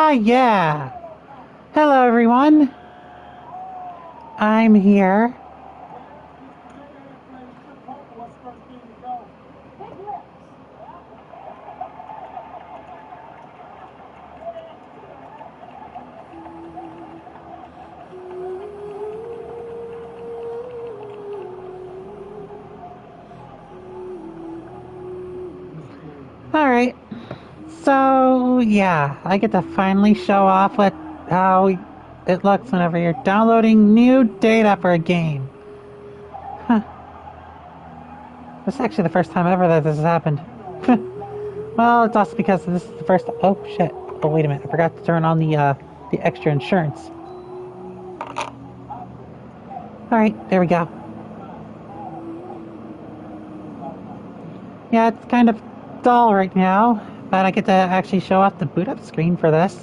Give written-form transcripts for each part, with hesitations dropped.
Ah, yeah. Hello, everyone. I'm here. All right. So, yeah, I get to finally show off how it looks whenever you're downloading new data for a game. Huh. This is actually the first time ever that this has happened. Well, it's also because this is the first... Oh, shit. Oh, wait a minute. I forgot to turn on the extra insurance. All right, there we go. Yeah, it's kind of dull right now, but I get to actually show off the boot up screen for this.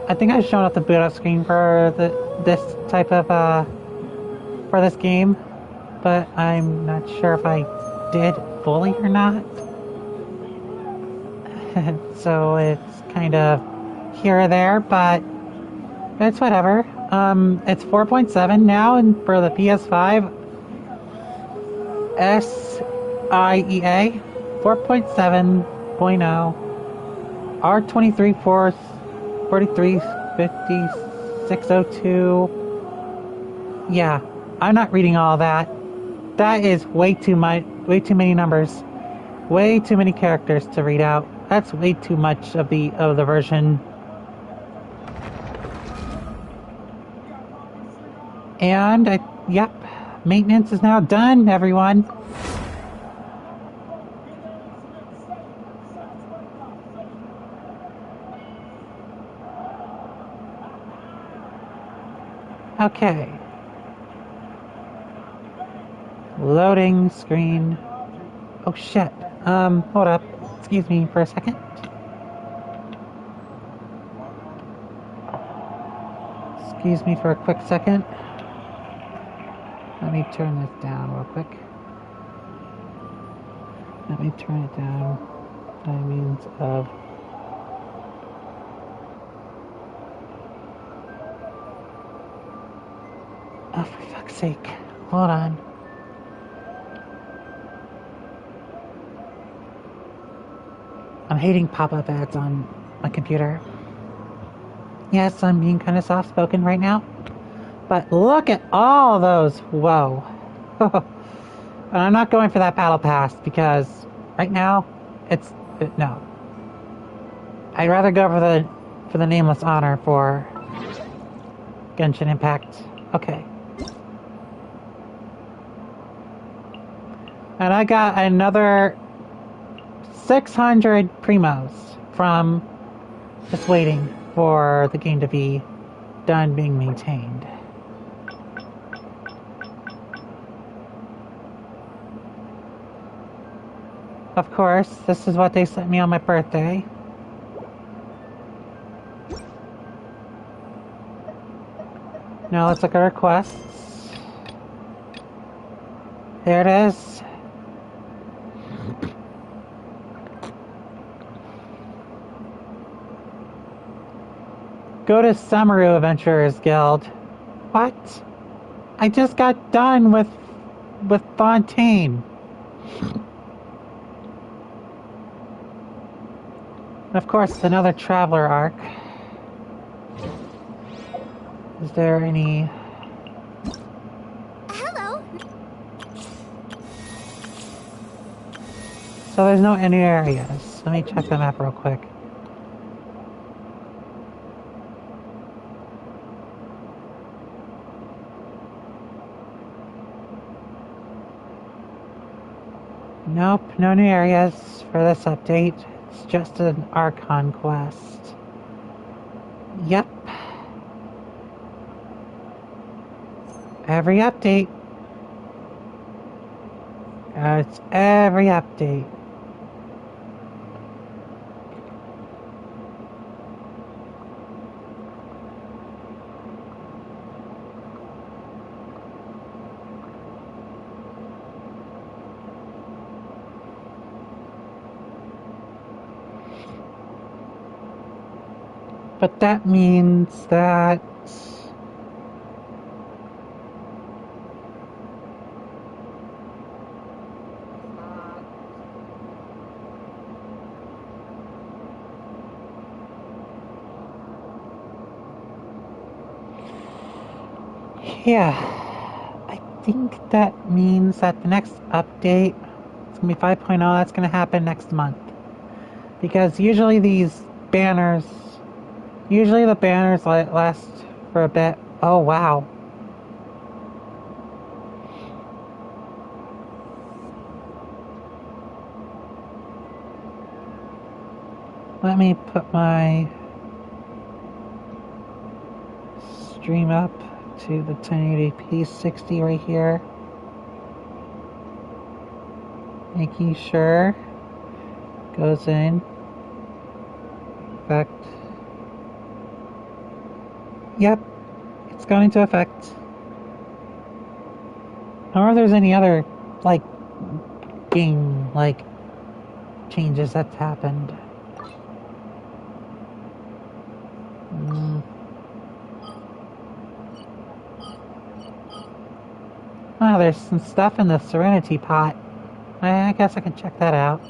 I think I've shown off the boot up screen for this type of for this game, but I'm not sure if I did fully or not. So it's kind of here or there, but it's whatever. It's 4.7 now, and for the PS5, SIEA 4.7.0 R23 435602. Yeah, I'm not reading all that. That is way too much, way too many numbers, way too many characters to read out. That's way too much of the version. And yep, maintenance is now done, everyone. Okay. Loading screen. Oh shit. Hold up. Excuse me for a second. Excuse me for a quick second. Let me turn this down real quick. Let me turn it down by means of... Oh, for fuck's sake. Hold on. I'm hating pop-up ads on my computer. Yes, I'm being kind of soft-spoken right now. But look at all those. Whoa. I'm not going for that battle pass because right now no. I'd rather go for the nameless honor for Genshin Impact. Okay. And I got another 600 primos from just waiting for the game to be done being maintained. Of course, this is what they sent me on my birthday. Now let's look at requests. There it is. Go to Samaru Adventurers Guild. What? I just got done with Fontaine. Of course, another Traveler arc. Is there any... Hello. So there's no any areas. Let me check the map real quick. Nope, no new areas for this update. It's just an Archon quest. Yep. Every update. It's every update. But that means that... Yeah, I think that means that the next update, it's going to be 5.0, that's going to happen next month. Because usually these banners, usually the banners last for a bit. Oh, wow. Let me put my stream up to the 1080p 60 right here. Making sure goes in. Effect. Yep, it's gone into effect. I wonder if there's any other, like, game, like, changes that's happened. Oh, there's some stuff in the Serenity pot. I guess I can check that out.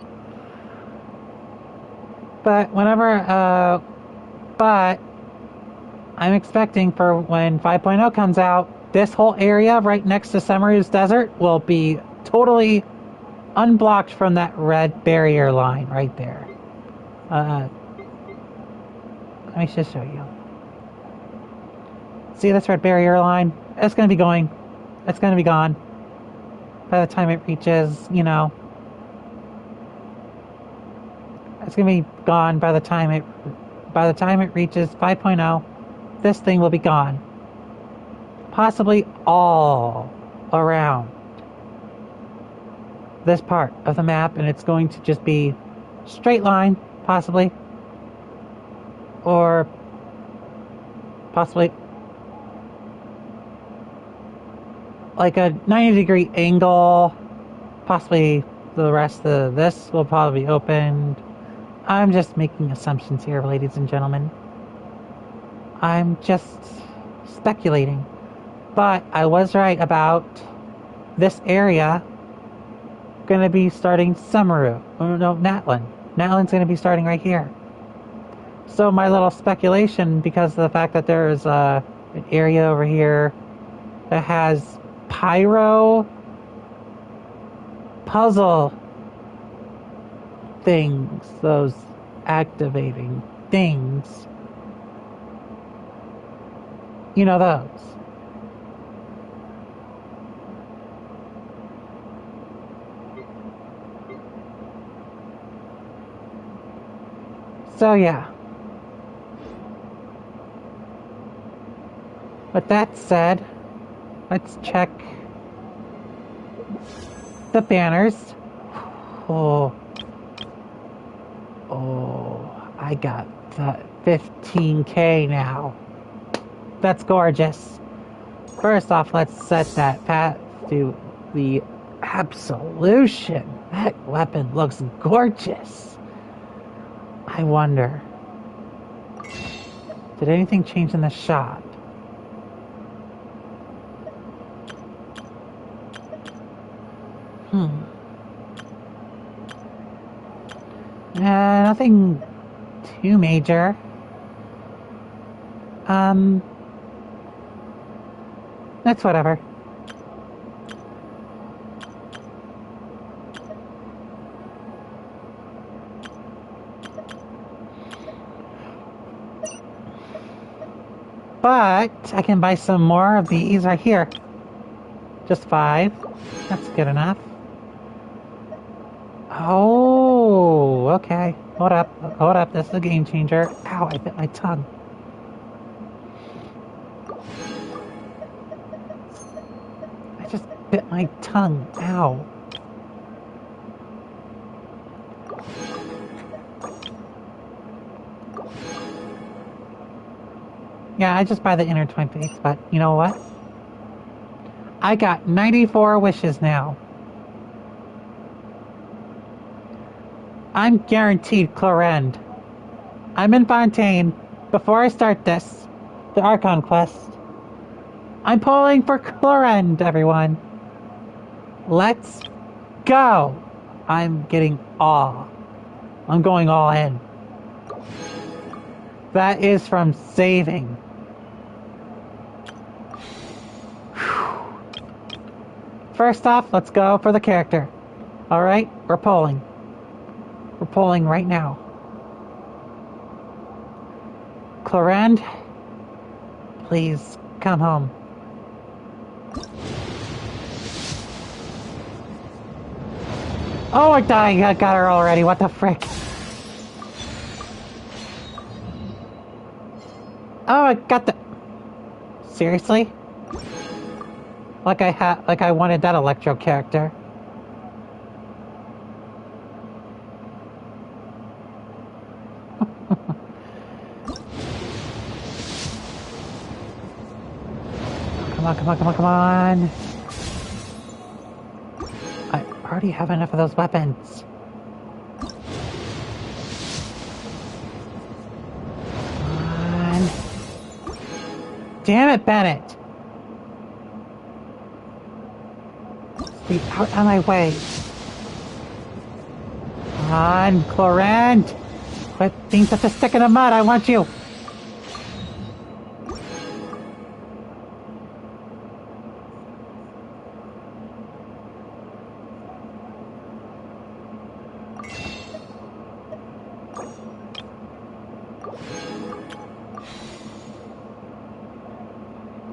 But but I'm expecting for when 5.0 comes out, this whole area right next to Summeroo's Desert will be totally unblocked from that red barrier line right there. Let me just show you. See this red barrier line? It's going to be going. It's going to be gone by the time it reaches, you know. It's going to be gone by the time it reaches 5.0. This thing will be gone. Possibly all around this part of the map, and it's going to just be straight line, possibly, or possibly like a 90-degree angle. Possibly the rest of this will probably be opened. I'm just making assumptions here, ladies and gentlemen. I'm just speculating. But I was right about this area going to be starting Summeroo. Oh, no, Natlan. Natlan's going to be starting right here. So my little speculation, because of the fact that there is an area over here that has pyro puzzle things, those activating things. You know those. So yeah. With that said, let's check the banners. Oh, I got the 15K now. That's gorgeous. First off, let's set that path to the absolution. That weapon looks gorgeous. I wonder, did anything change in the shop? Nothing too major. That's whatever. But I can buy some more of these right here. Just 5. That's good enough. Oh, okay. Hold up. This is a game changer. Ow, I bit my tongue. I just bit my tongue. Ow. Yeah, I just buy the intertwined face, but you know what? I got 94 wishes now. I'm guaranteed Clorend. I'm in Fontaine. Before I start this, the Archon quest, I'm pulling for Clorend, everyone. Let's go. I'm going all in. That is from saving. First off, let's go for the character. Alright, we're pulling. We're pulling right now. Clorend, please come home. Oh, I got her already. What the frick? Oh, I got the... Seriously? Like I wanted that Electro character. Come on. I already have enough of those weapons. Come on. Damn it, Bennett! Be out of my way. Come on, Clorend! Quit being such a stick in the mud, I want you!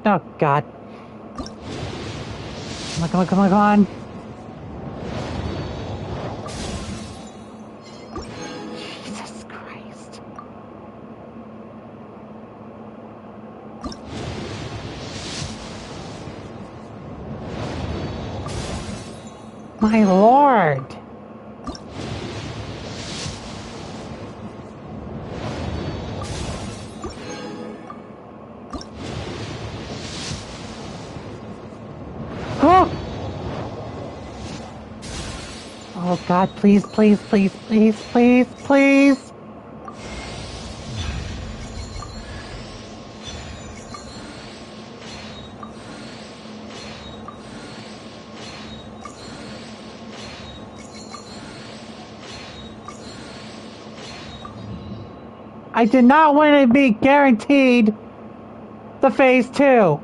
Oh, God. Come on. Jesus Christ. My Lord. Oh God, please. I did not want to be guaranteed the phase 2.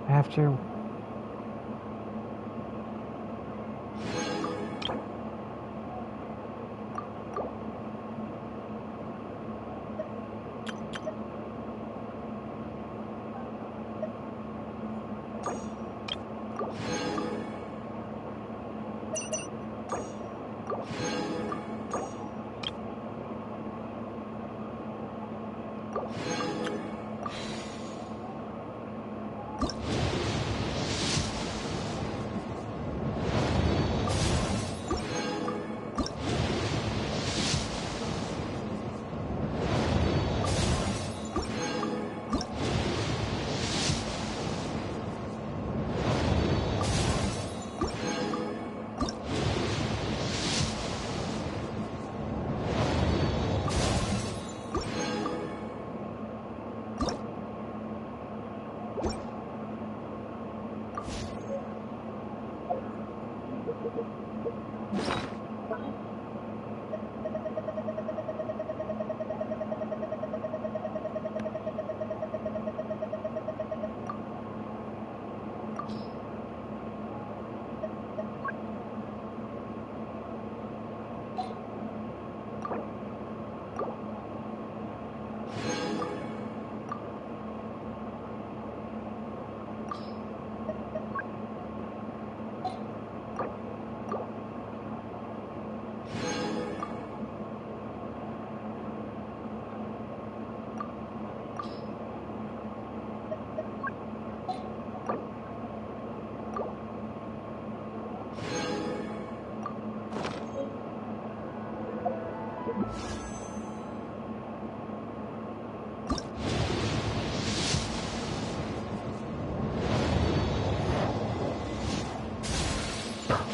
After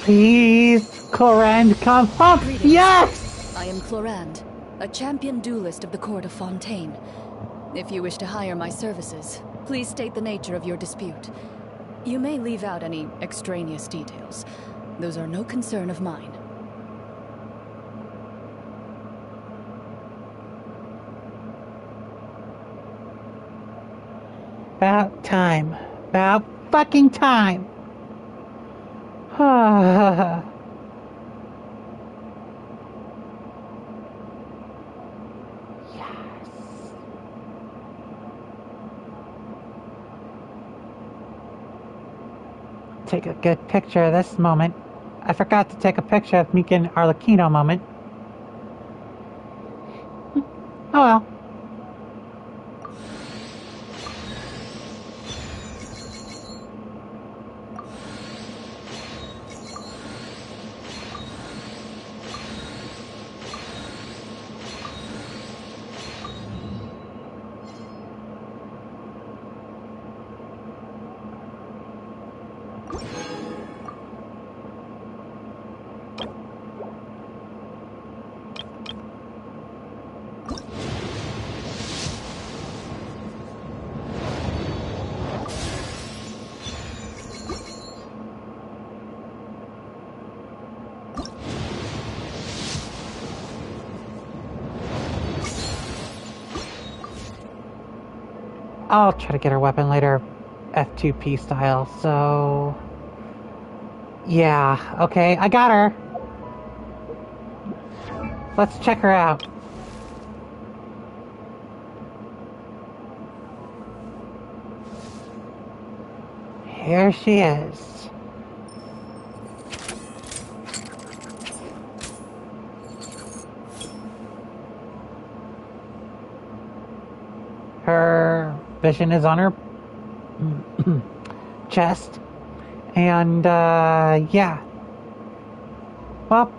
Please, Clorand, come up! Greetings. Yes! I am Clorand, a champion duelist of the court of Fontaine. If you wish to hire my services, please state the nature of your dispute. You may leave out any extraneous details. Those are no concern of mine. About time. About fucking time! Yes. Take a good picture of this moment. I forgot to take a picture of me getting Arlecchino moment. Oh well. I'll try to get her weapon later, F2P style, so... Yeah, okay, I got her! Let's check her out. Here she is. Her vision is on her chest. And, yeah. Well,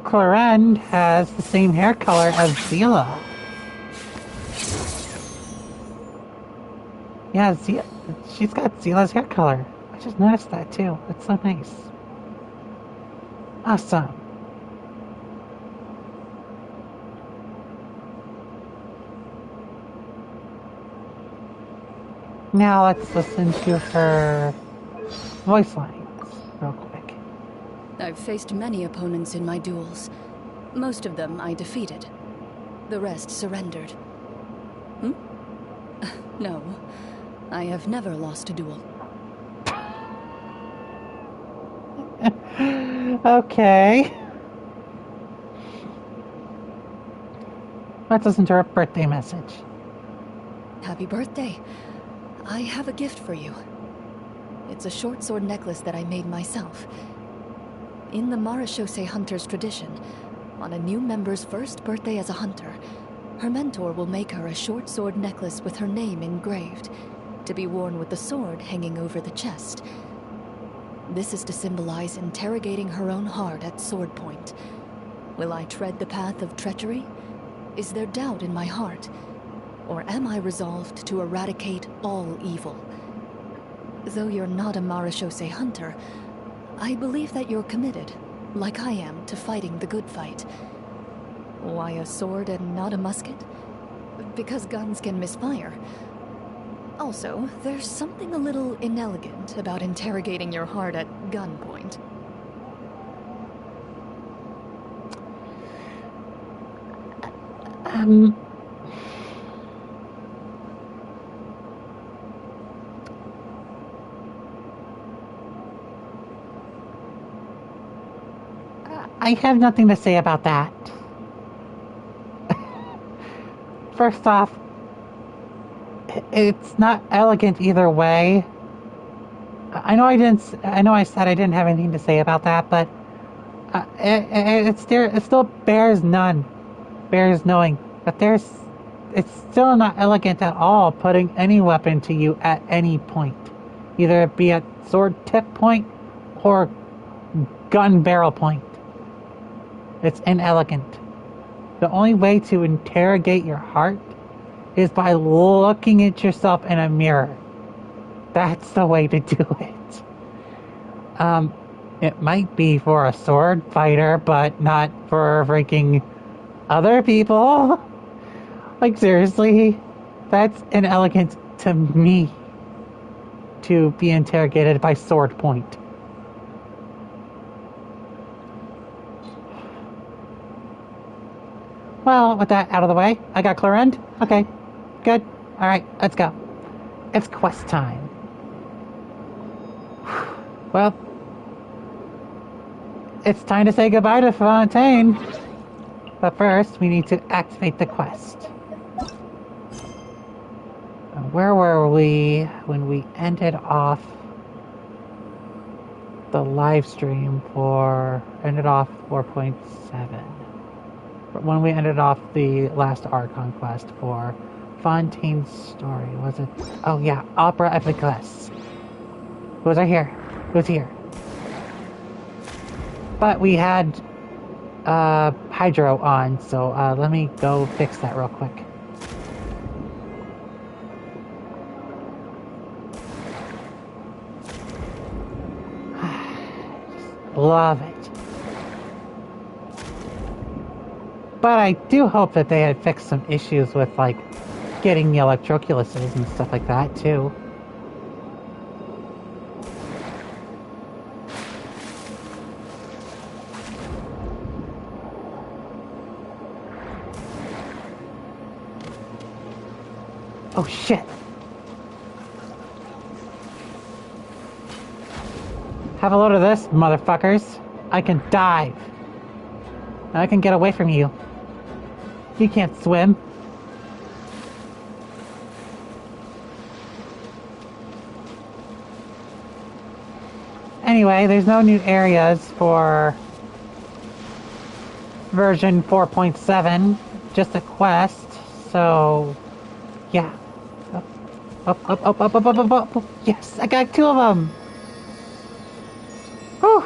Clorand has the same hair color as Zila. Yeah, she's got Zila's hair color. I just noticed that too. It's so nice. Awesome. Now let's listen to her voice lines real quick. I've faced many opponents in my duels. Most of them I defeated. The rest surrendered. No. I have never lost a duel. Okay. Let's listen to her birthday message. Happy birthday. I have a gift for you. It's a short sword necklace that I made myself. In the Marechaussee hunter's tradition, on a new member's first birthday as a hunter, her mentor will make her a short sword necklace with her name engraved, to be worn with the sword hanging over the chest. This is to symbolize interrogating her own heart at sword point. Will I tread the path of treachery? Is there doubt in my heart? Or am I resolved to eradicate all evil? Though you're not a Marechaussee hunter, I believe that you're committed, like I am, to fighting the good fight. Why a sword and not a musket? Because guns can misfire. Also, there's something a little inelegant about interrogating your heart at gunpoint. I have nothing to say about that. First off, it's not elegant either way. I know I said I didn't have anything to say about that, but it still bears knowing that it's still not elegant at all putting any weapon to you at any point, either it be at sword tip point or gun barrel point. It's inelegant. the only way to interrogate your heart is by looking at yourself in a mirror. That's the way to do it. It might be for a sword fighter, but not for freaking other people. Like, seriously, that's inelegant to me to be interrogated by sword point. Well, with that out of the way, I got clear end. Okay, good. Alright, let's go. It's quest time. Well, it's time to say goodbye to Fontaine. But first, we need to activate the quest. Where were we when we ended off the live stream ended off 4.7? When we ended off the last Archon quest for Fontaine's story, was it? Oh yeah, Opera Efficace. It was right here. It was here. But we had Hydro on, so let me go fix that real quick. Just love it. But I do hope that they had fixed some issues with, like, getting the electroculuses and stuff like that, too. Oh, shit! Have a load of this, motherfuckers. I can dive. I can get away from you. You can't swim. Anyway, there's no new areas for version 4.7, just a quest, so yeah. Up. Yes, I got 2 of them. Whew.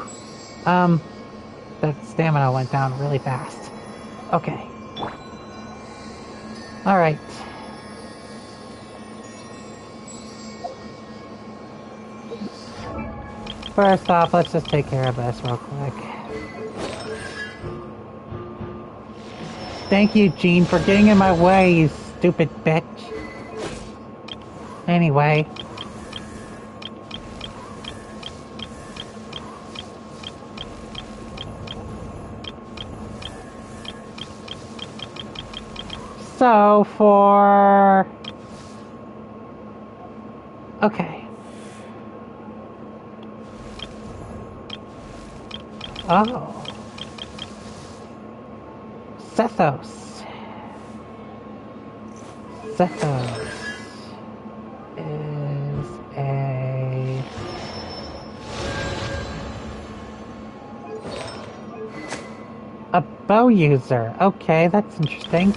That stamina went down really fast. Okay. Alright. First off, let's just take care of this real quick. Thank you, Jean, for getting in my way, you stupid bitch. Anyway. So, okay. Oh. Sethos is a bow user. Okay, that's interesting.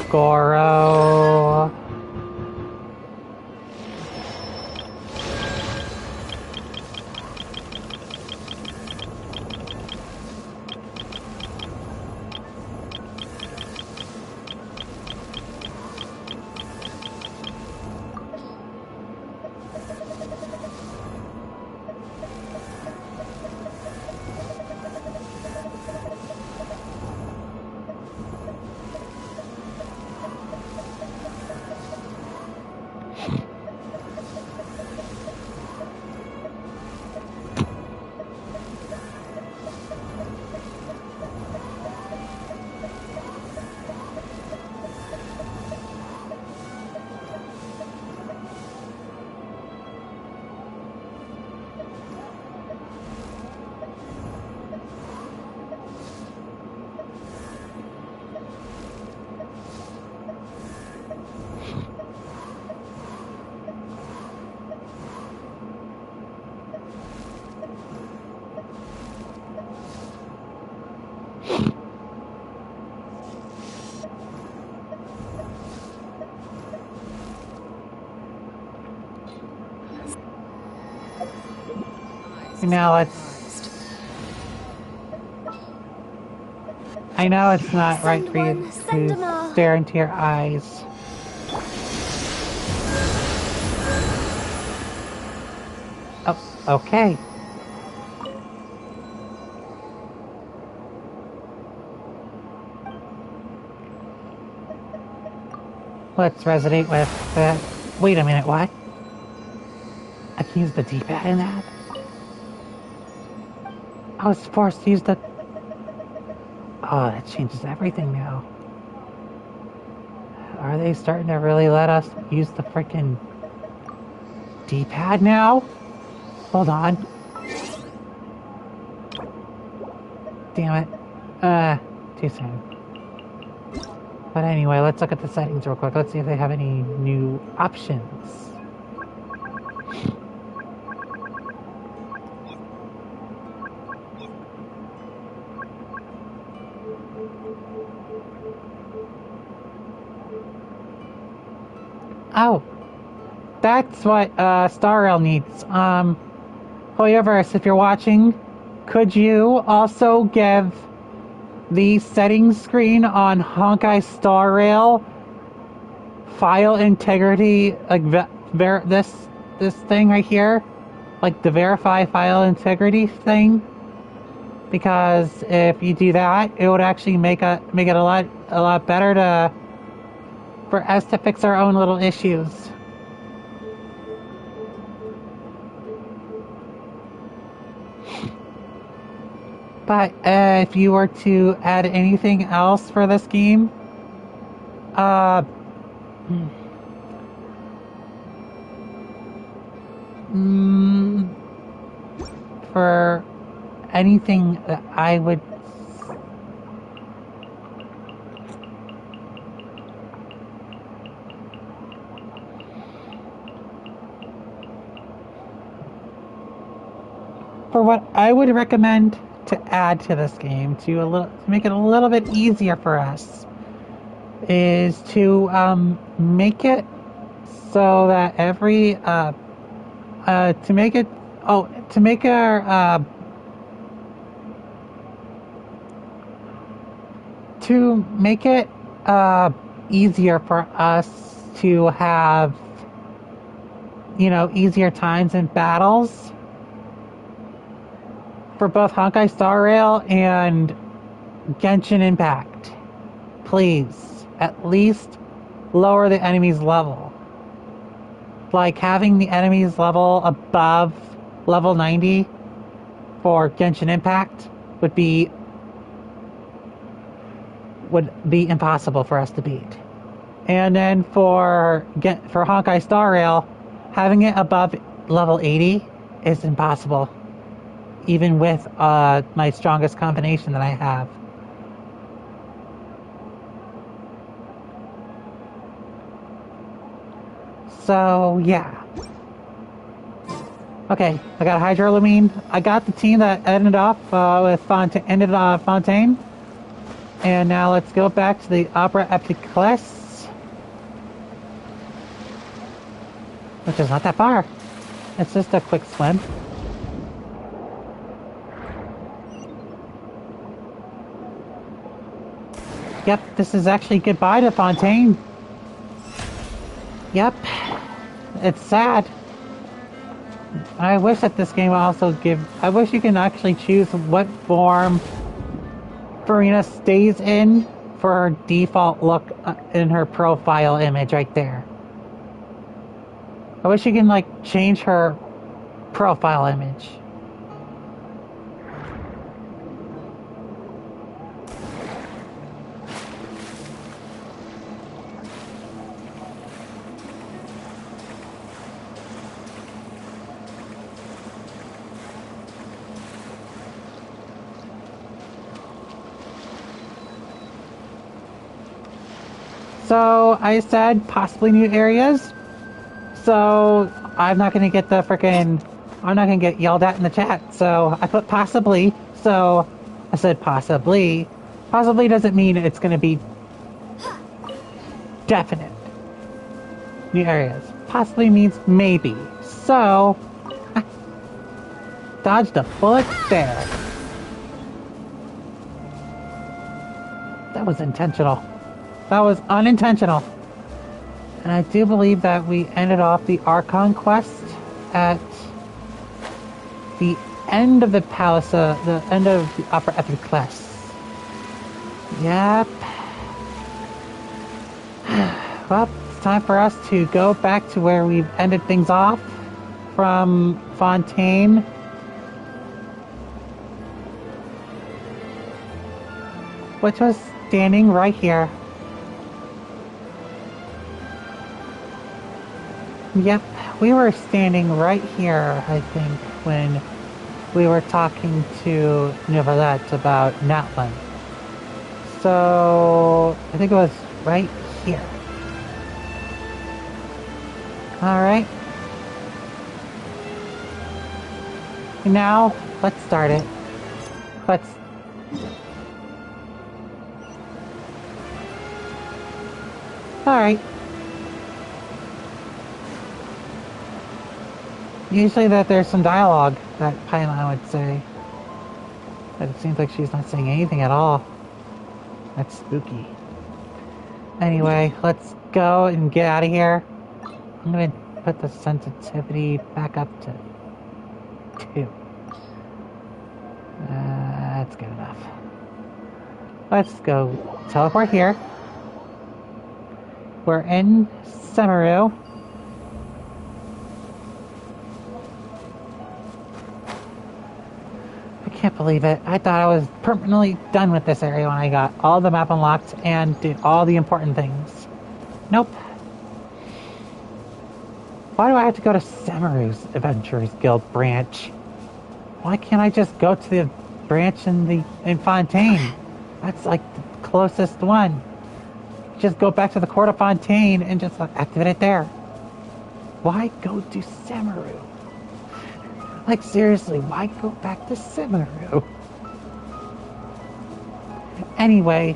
Goro. Now let's I know it's not right Send for you one, send to 'em all. stare into your eyes. Oh, okay. Let's resonate with the... Wait a minute, what? I can use the D-pad in that? I was forced to use the... Oh, that changes everything now. Are they starting to really let us use the freaking D-pad now? Hold on. Damn it. Too soon. But anyway, let's look at the settings real quick. Let's see if they have any new options. Oh, that's what Star Rail needs. Hoyoverse, if you're watching, could you also give the settings screen on Honkai Star Rail file integrity, like this thing right here, like the verify file integrity thing? Because if you do that, it would actually make it a lot better for us to fix our own little issues. But if you were to add anything else for this game, for anything that I would... For what I would recommend to add to this game to make it a little bit easier for us is to make it so that every to make it easier for us to have, easier times in battles for both Honkai Star Rail and Genshin Impact. Please, at least lower the enemy's level. Like having the enemy's level above level 90 for Genshin Impact would be impossible for us to beat. And then for Honkai Star Rail, having it above level 80 is impossible, even with my strongest combination that I have. So yeah. Okay, I got Hydrolamine. I got the team that ended off with Fontaine. And now let's go back to the Opera Epiclès, which is not that far. It's just a quick swim. Yep, this is actually goodbye to Fontaine. Yep, it's sad. I wish that this game also I wish you can actually choose what form Farina stays in for her default look in her profile image right there. I wish you can change her profile image. So I said possibly new areas. So I'm not gonna get I'm not gonna get yelled at in the chat. So I put possibly. So I said possibly. Possibly doesn't mean it's gonna be definite new areas. Possibly means maybe. So dodged a bullet there. That was intentional. That was unintentional. And I do believe that we ended off the Archon quest at the end of the palace, the end of the upper epic quest. Yep. Well, it's time for us to go back to where we've ended things off from Fontaine. Which was standing right here. Yep, we were standing right here, I think, when we were talking to Neuvillette about Natlan. So, I think it was right here. Alright. Now, let's start it. Let's... Alright. Usually that there's some dialogue that Paimon would say. But it seems like she's not saying anything at all. That's spooky. Anyway, let's go and get out of here. I'm gonna put the sensitivity back up to 2. That's good enough. Let's go teleport here. We're in Semaru. I can't believe it. I thought I was permanently done with this area when I got all the map unlocked and did all the important things. Nope. Why do I have to go to Semaru's Adventurers Guild branch? Why can't I just go to the branch in Fontaine? That's like the closest one. Just go back to the Court of Fontaine and just activate it there. Why go to Semaru? Like seriously, why go back to Semaru? Anyway,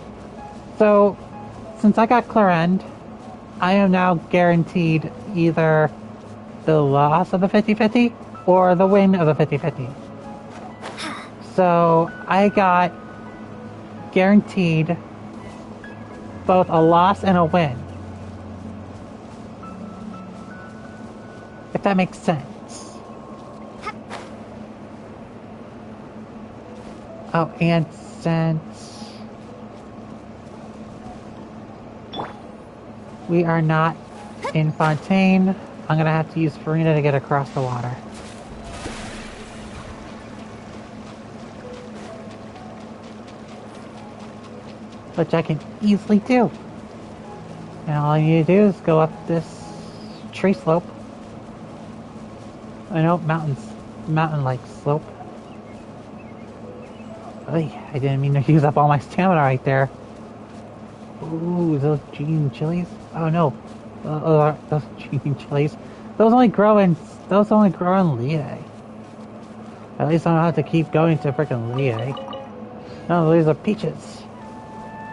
so since I got Clarend, I am now guaranteed either the loss of the 50-50 or the win of the 50-50. So I got guaranteed both a loss and a win. If that makes sense. Oh, and since we are not in Fontaine, I'm gonna have to use Farina to get across the water. Which I can easily do. And all you need to do is go up this tree slope. I know, mountain-like slope. Oy, I didn't mean to use up all my stamina right there. Ooh, those gene chilies? Oh no, those gene chilies. Those only grow in Liyue. At least I don't have to keep going to frickin' Liyue. No, these are peaches.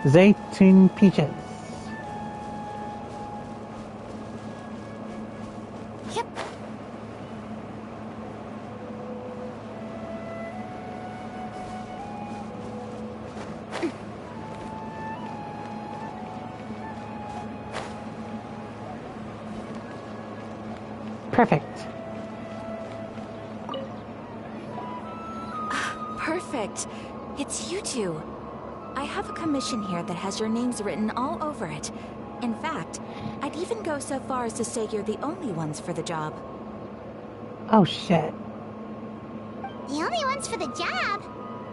Zaytun peaches. Yep. Perfect. Perfect. It's you two. I have a commission here that has your names written all over it. In fact, I'd even go so far as to say you're the only ones for the job. Oh shit. The only ones for the job?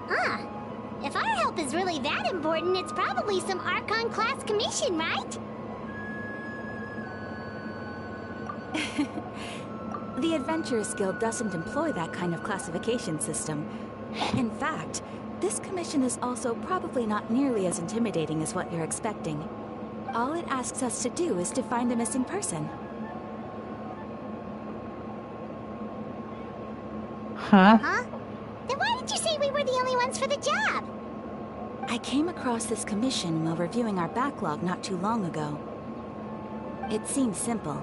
Huh. If our help is really that important, it's probably some Archon class commission, right? The Adventurers Guild doesn't employ that kind of classification system. In fact, this commission is also probably not nearly as intimidating as what you're expecting. All it asks us to do is to find a missing person. Huh? Huh? Then why did you say we were the only ones for the job? I came across this commission while reviewing our backlog not too long ago. It seems simple,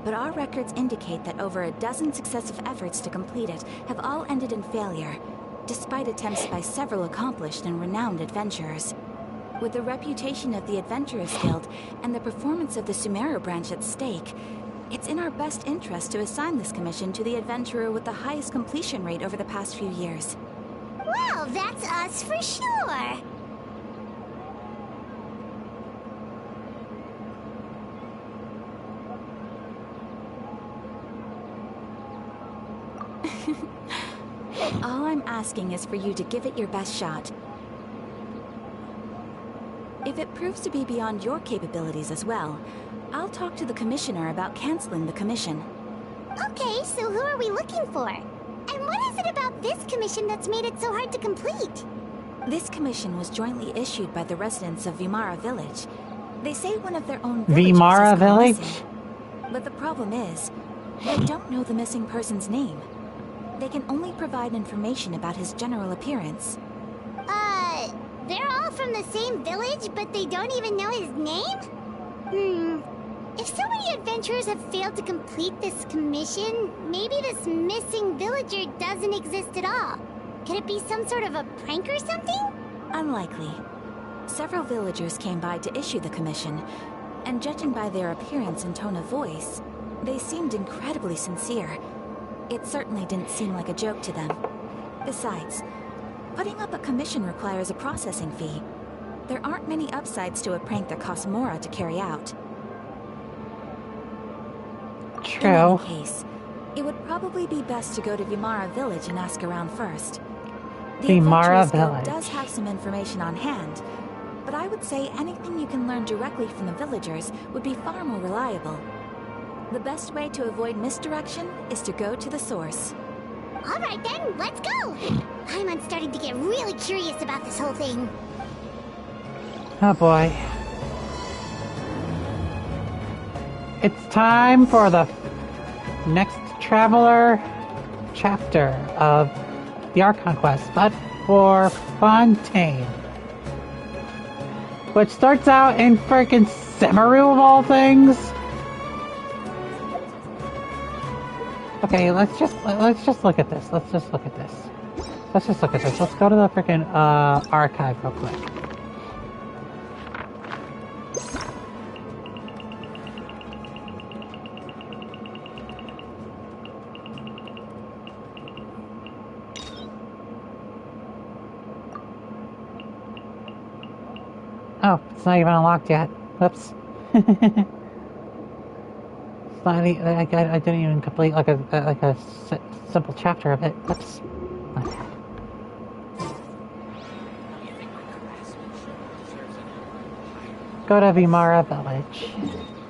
but our records indicate that over a dozen successive efforts to complete it have all ended in failure, despite attempts by several accomplished and renowned adventurers. With the reputation of the Adventurers Guild and the performance of the Sumeru branch at stake, it's in our best interest to assign this commission to the adventurer with the highest completion rate over the past few years. Well, that's us for sure. All I'm asking is for you to give it your best shot. If it proves to be beyond your capabilities as well, I'll talk to the Commissioner about canceling the commission. Okay, so who are we looking for? And what is it about this commission that's made it so hard to complete? This commission was jointly issued by the residents of Vimara Village. They say one of their own villagers Vimara has gone Village? missing. But the problem is, they don't know the missing person's name. They can only provide information about his general appearance. They're all from the same village, but they don't even know his name? If so many adventurers have failed to complete this commission, maybe this missing villager doesn't exist at all. Could it be some sort of a prank or something? Unlikely. Several villagers came by to issue the commission, and judging by their appearance and tone of voice, they seemed incredibly sincere. It certainly didn't seem like a joke to them. Besides, putting up a commission requires a processing fee. There aren't many upsides to a prank that costs mora to carry out. True. In any case, it would probably be best to go to Vimara Village and ask around first. The Vimara Adventurers Guild Village does have some information on hand, but I would say anything you can learn directly from the villagers would be far more reliable. The best way to avoid misdirection is to go to the source. Alright then, let's go! I'm starting to get really curious about this whole thing. Oh boy. It's time for the next Traveler chapter of the Archon quest, but for Fontaine. Which starts out in frickin' Semeru of all things. Okay, let's just look at this. Let's just look at this. Let's go to the frickin' archive real quick. Oh, it's not even unlocked yet. Whoops. It's not any, I didn't even complete like a simple chapter of it. Whoops. Okay. Go to Vimara Village.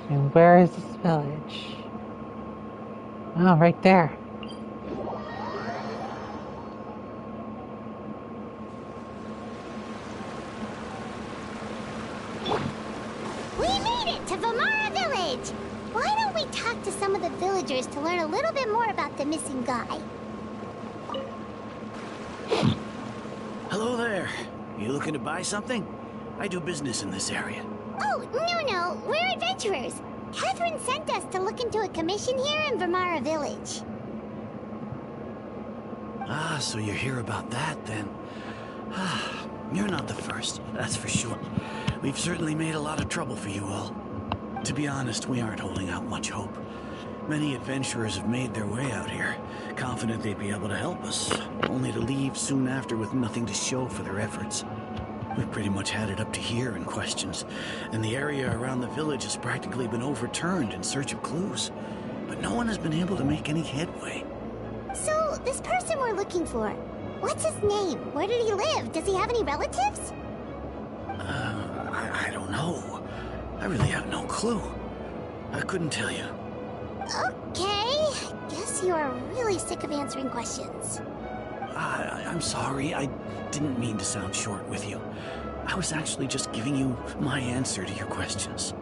And where is this village? Oh, right there. We made it to Vimara Village! Why don't we talk to some of the villagers to learn a little bit more about the missing guy? Hello there. You looking to buy something? I do business in this area. Oh, no, we're adventurers. Catherine sent us to look into a commission here in Vimara Village. Ah, so you're here about that, then. Ah, you're not the first, that's for sure. We've certainly made a lot of trouble for you all. To be honest, we aren't holding out much hope. Many adventurers have made their way out here, confident they'd be able to help us, only to leave soon after with nothing to show for their efforts. We've pretty much had it up to here in questions, and the area around the village has practically been overturned in search of clues. But no one has been able to make any headway. So, this person we're looking for, what's his name? Where did he live? Does he have any relatives? I don't know. I really have no clue. I couldn't tell you. Okay, guess you are really sick of answering questions. I'm sorry, I didn't mean to sound short with you. I was actually just giving you my answer to your questions.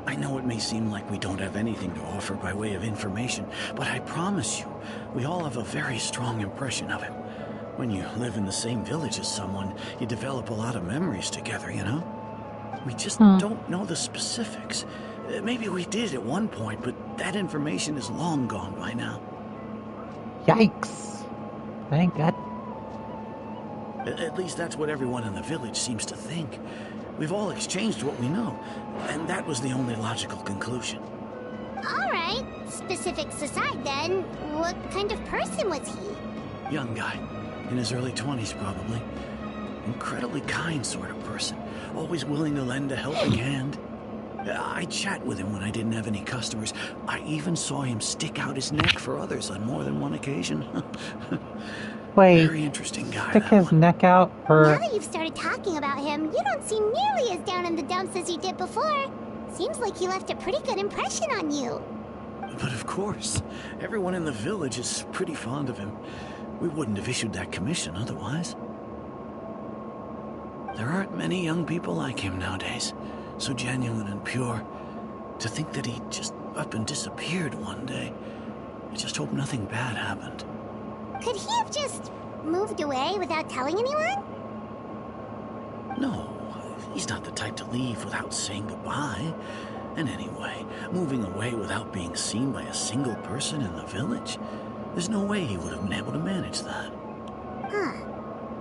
I know it may seem like we don't have anything to offer by way of information, but I promise you, we all have a very strong impression of him. When you live in the same village as someone, you develop a lot of memories together, you know? We just don't know the specifics. Maybe we did at one point, but that information is long gone by now. Yikes. Thank God. At least that's what everyone in the village seems to think. We've all exchanged what we know, and that was the only logical conclusion. Alright, specifics aside then, what kind of person was he? Young guy, in his early 20s probably. Incredibly kind sort of person, always willing to lend a helping hand. I chat with him when I didn't have any customers. I even saw him stick out his neck for others on more than one occasion. Wait, very interesting guy. stick his neck out for... Now that you've started talking about him, you don't seem nearly as down in the dumps as you did before. Seems like he left a pretty good impression on you. But of course, everyone in the village is pretty fond of him. We wouldn't have issued that commission otherwise. There aren't many young people like him nowadays, so genuine and pure. To think that he just up and disappeared one day. I just hope nothing bad happened. Could he have just moved away without telling anyone? No, he's not the type to leave without saying goodbye. And anyway, moving away without being seen by a single person in the village, there's no way he would have been able to manage that. Huh.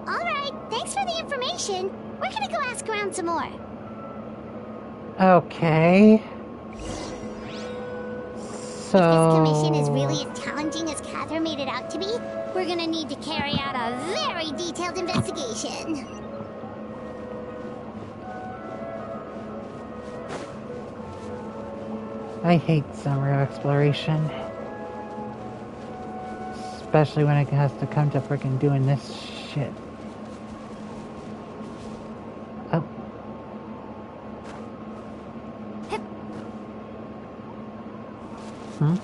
Alright, thanks for the information. We're gonna go ask around some more. Okay. So... If this commission is really as challenging as Catherine made it out to be, we're gonna need to carry out a very detailed investigation. I hate summer exploration. Especially when it has to come to freaking doing this shit. Oh. Hmm?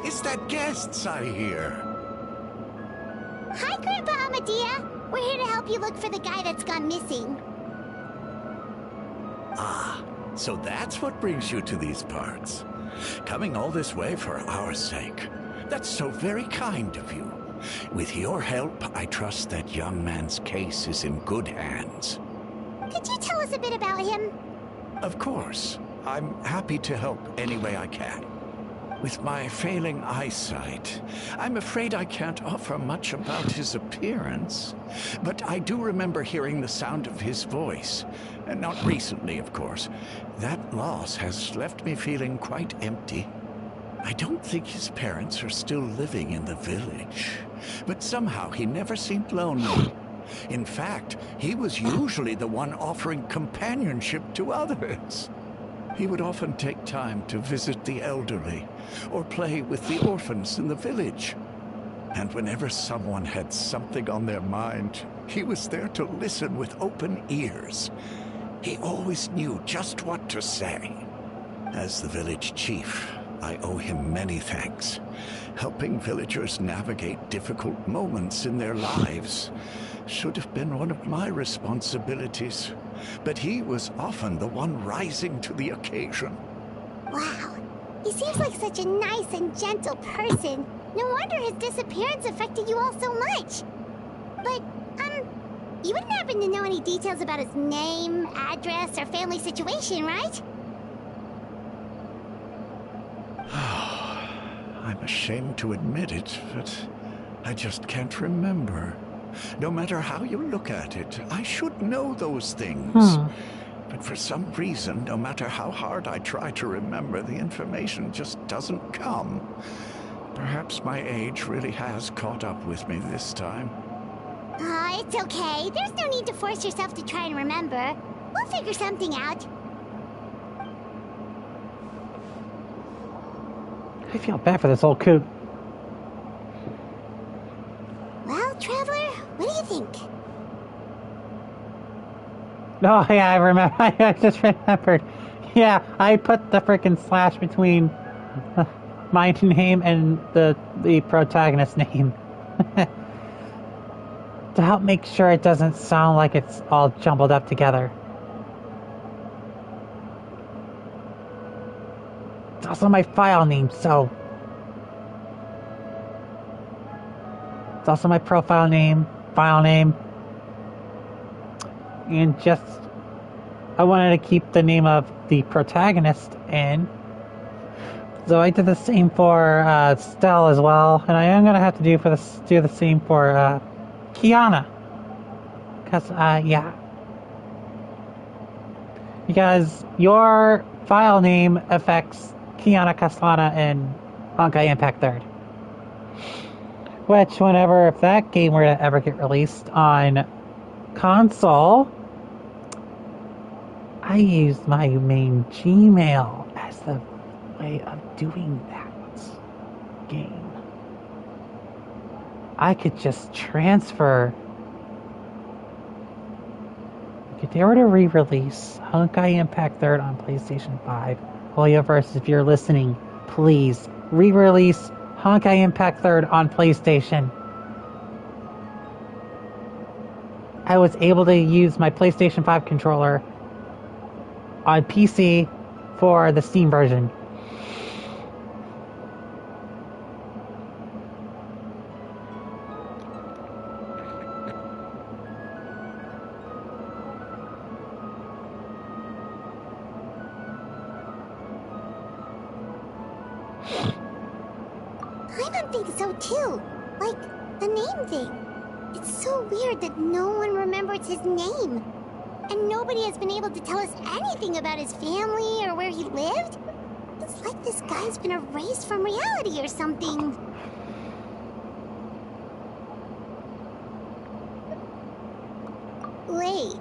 Is that guests I hear? Hi, Grandpa Amadea. We're here to help you look for the guy that's gone missing. Ah, so that's what brings you to these parts. Coming all this way for our sake. That's so very kind of you. With your help, I trust that young man's case is in good hands. Could you tell us a bit about him? Of course. I'm happy to help any way I can. With my failing eyesight, I'm afraid I can't offer much about his appearance. But I do remember hearing the sound of his voice. And not recently, of course. That loss has left me feeling quite empty. I don't think his parents are still living in the village. But somehow he never seemed lonely. In fact, he was usually the one offering companionship to others. He would often take time to visit the elderly, or play with the orphans in the village. And whenever someone had something on their mind, he was there to listen with open ears. He always knew just what to say. As the village chief, I owe him many thanks. Helping villagers navigate difficult moments in their lives should have been one of my responsibilities. But he was often the one rising to the occasion. Wow. He seems like such a nice and gentle person. No wonder his disappearance affected you all so much. But, you wouldn't happen to know any details about his name, address, or family situation, right? I'm ashamed to admit it, but I just can't remember. No matter how you look at it, I should know those things. But for some reason, no matter how hard I try to remember, the information just doesn't come. Perhaps my age really has caught up with me this time. It's okay. There's no need to force yourself to try and remember. We'll figure something out. I feel bad for this old coot. Well, Traveler, what do you think? Oh, yeah, I remember. I just remembered. Yeah, I put the freaking slash between my name and the protagonist's name. To help make sure it doesn't sound like it's all jumbled up together. It's also my file name, so... It's also my profile name, file name. And just... I wanted to keep the name of the protagonist in. So I did the same for Stell as well. And I am going to have to do the same for Kiana. Because, yeah. Because your file name affects Kiana Castellana in Honkai Impact 3rd. Which, if that game were to ever get released on console, I used my main Gmail as the way of doing that game. I could just transfer. If they were to re-release Honkai Impact 3rd on PlayStation 5, Hoyoverse, if you're listening, please re-release Honkai Impact 3rd on PlayStation. I was able to use my PlayStation 5 controller on PC for the Steam version. Paimon thinks so too. Like, the name thing. It's so weird that no one remembers his name. And nobody has been able to tell us anything about his family or where he lived. It's like this guy's been erased from reality or something. Wait,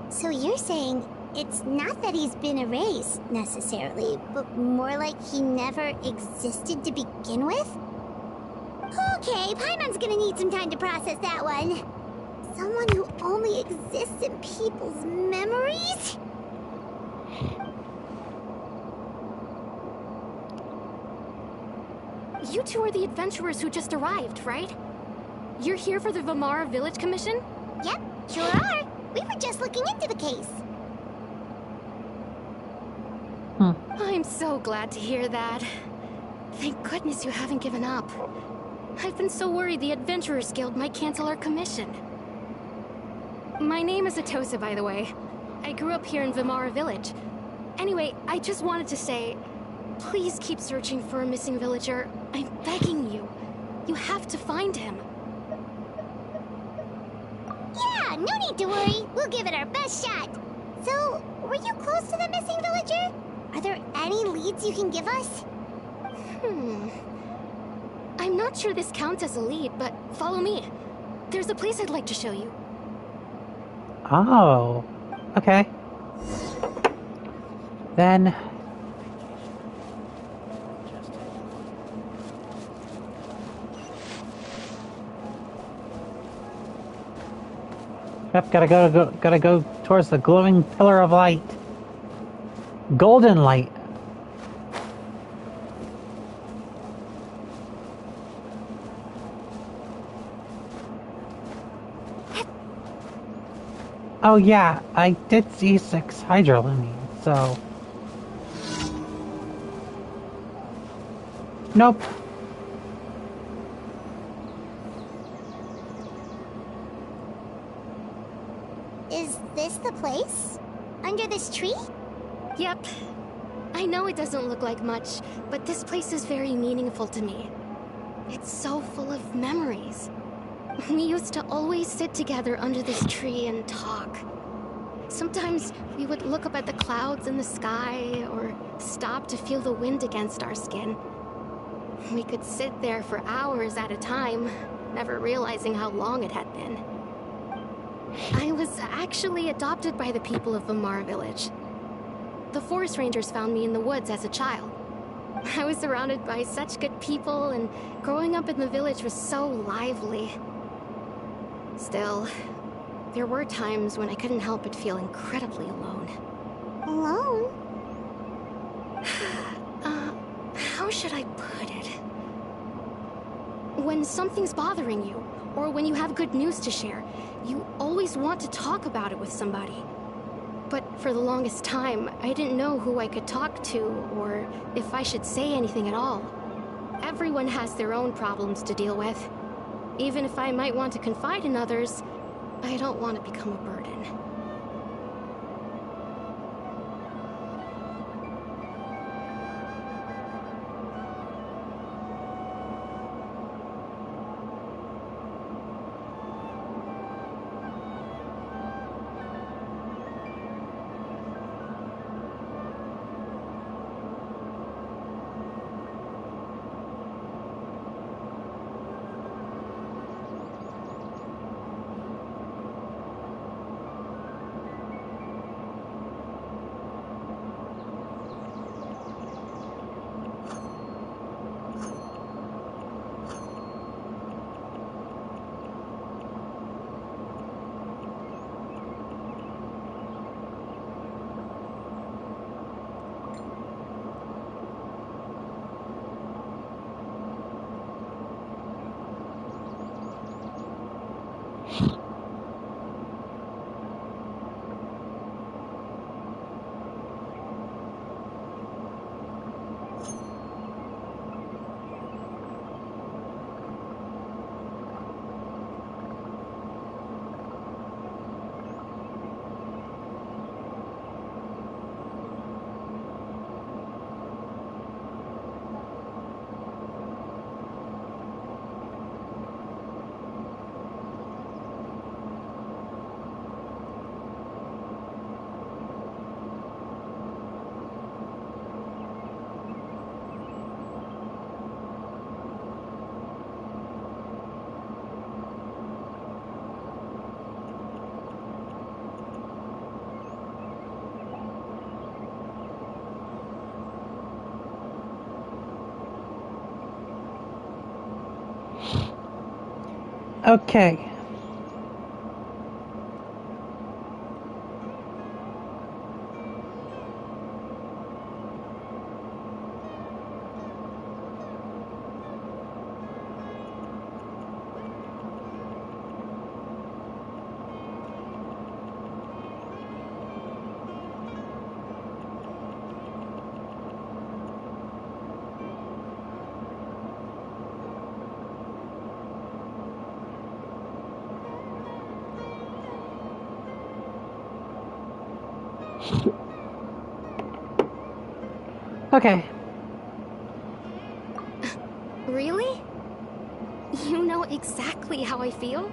so you're saying it's not that he's been erased, necessarily, but more like he never existed to begin with? Okay, Paimon's gonna need some time to process that one. Someone who only exists in people's memories? You two are the adventurers who just arrived, right? You're here for the Vamara Village Commission? Yep, sure are. We were just looking into the case. I'm so glad to hear that. Thank goodness you haven't given up. I've been so worried the Adventurers Guild might cancel our commission. My name is Atosa, by the way. I grew up here in Vamara Village. Anyway, I just wanted to say, please keep searching for a missing villager. I'm begging you. You have to find him. Yeah, no need to worry. We'll give it our best shot. So, were you close to the missing villager? Are there any leads you can give us? I'm not sure this counts as a lead, but follow me. There's a place I'd like to show you. Oh, okay. Then... Yep, gotta go towards the glowing pillar of light. Golden light. Oh yeah, I did see 6 hydrolumine, so... Nope. Is this the place? Under this tree? Yep. I know it doesn't look like much, but this place is very meaningful to me. It's so full of memories. We used to always sit together under this tree and talk. Sometimes we would look up at the clouds in the sky, or stop to feel the wind against our skin. We could sit there for hours at a time, never realizing how long it had been. I was actually adopted by the people of Vamara Village. The forest rangers found me in the woods as a child. I was surrounded by such good people, and growing up in the village was so lively. Still, there were times when I couldn't help but feel incredibly alone. Alone? How should I put it? When something's bothering you, or when you have good news to share, you always want to talk about it with somebody. But for the longest time, I didn't know who I could talk to, or if I should say anything at all. Everyone has their own problems to deal with. Even if I might want to confide in others, I don't want to become a burden. Okay. Okay. Really? You know exactly how I feel?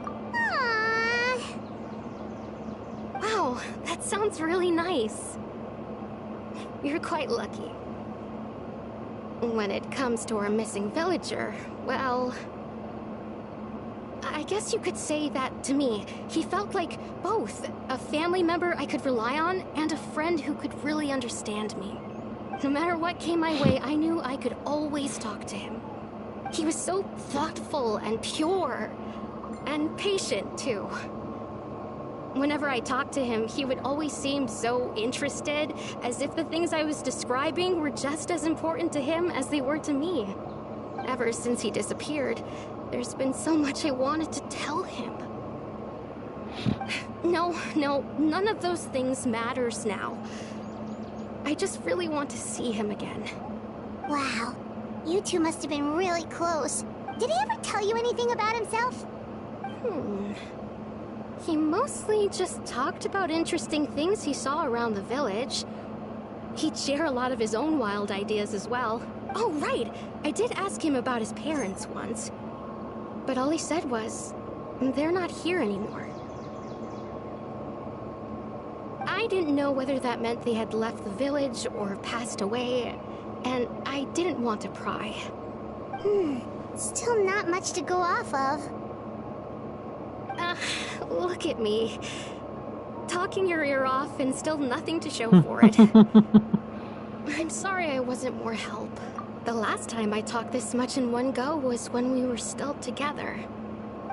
Aww. Wow, that sounds really nice. You're quite lucky. When it comes to our missing villager, well, I guess you could say that to me. He felt like both a family member I could rely on and a friend who could really understand me. No matter what came my way, I knew I could always talk to him. He was so thoughtful and pure, and patient too. Whenever I talked to him, he would always seem so interested, as if the things I was describing were just as important to him as they were to me. Ever since he disappeared, there's been so much I wanted to tell him. No, none of those things matters now. I just really want to see him again. Wow. You two must have been really close. Did he ever tell you anything about himself? He mostly just talked about interesting things he saw around the village. He'd share a lot of his own wild ideas as well. Oh, right! I did ask him about his parents once. But all he said was, they're not here anymore. I didn't know whether that meant they had left the village or passed away, and I didn't want to pry. Still not much to go off of. Look at me. talking your ear off and still nothing to show for it. I'm sorry I wasn't more help. The last time I talked this much in one go was when we were still together.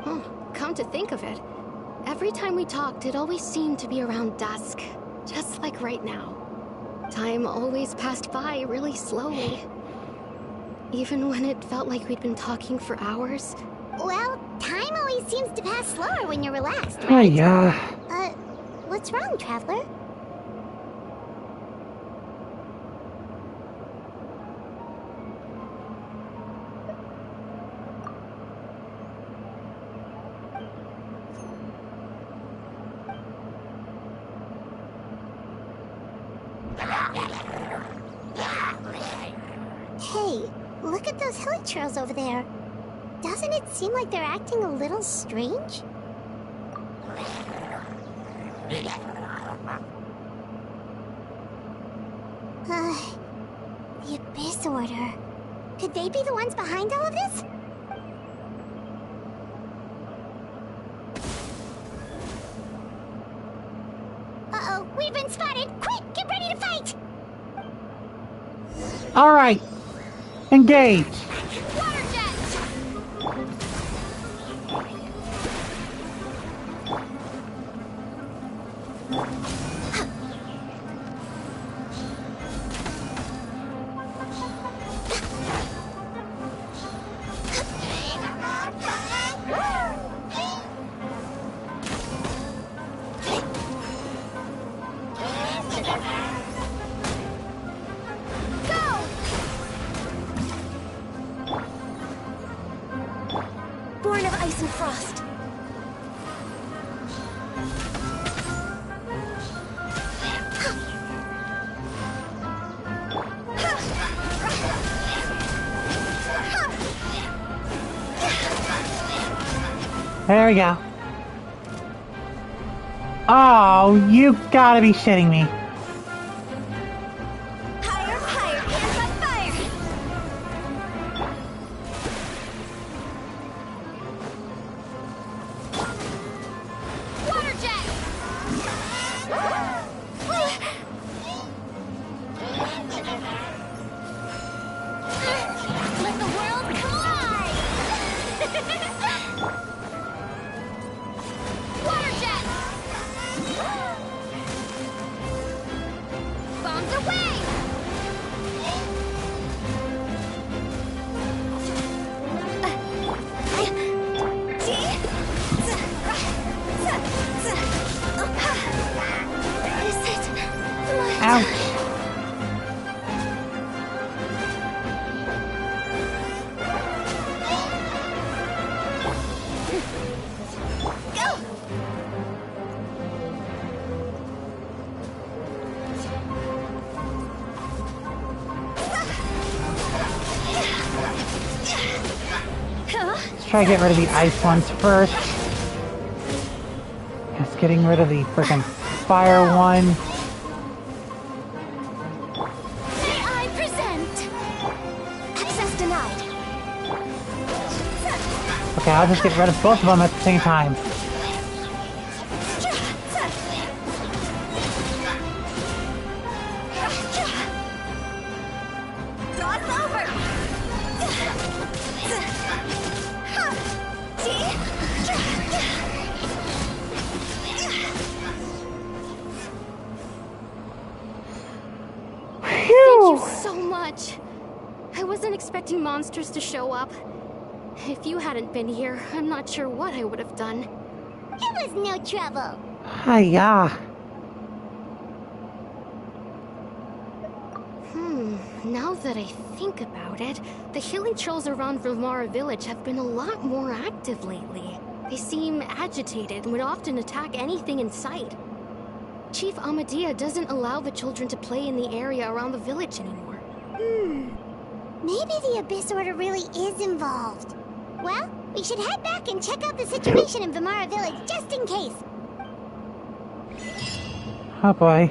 Oh, come to think of it, every time we talked, it always seemed to be around dusk, just like right now. Time always passed by really slowly. Even when it felt like we'd been talking for hours. Well, time always seems to pass slower when you're relaxed, Oh, right? yeah. What's wrong, Traveler? Hey, look at those hilly trails over there. Doesn't it seem like they're acting a little strange? The Abyss Order. Could they be the ones behind all of this? Uh-oh, we've been spotted! Quick, get ready to fight! Alright. Engage. Water jet! Born of ice and frost. There we go. Oh, you gotta be shitting me. Higher, higher, hands on fire! Water jet! Let the world collide! Water jet! Bombs away! Ouch. Let's try to get rid of the ice ones first. Just getting rid of the freaking fire one. May I present? Access denied. Okay, I'll just get rid of both of them at the same time. Cross over. Thank you so much. I wasn't expecting monsters to show up. If you hadn't been here, I'm not sure what I would have done. It was no trouble. Hiya. Now that I think about it, the hilly trolls around Vilmara village have been a lot more active lately. They seem agitated and would often attack anything in sight. Chief Amadea doesn't allow the children to play in the area around the village anymore. Maybe the Abyss Order really is involved. Well, we should head back and check out the situation in Vilmara village just in case. Oh boy.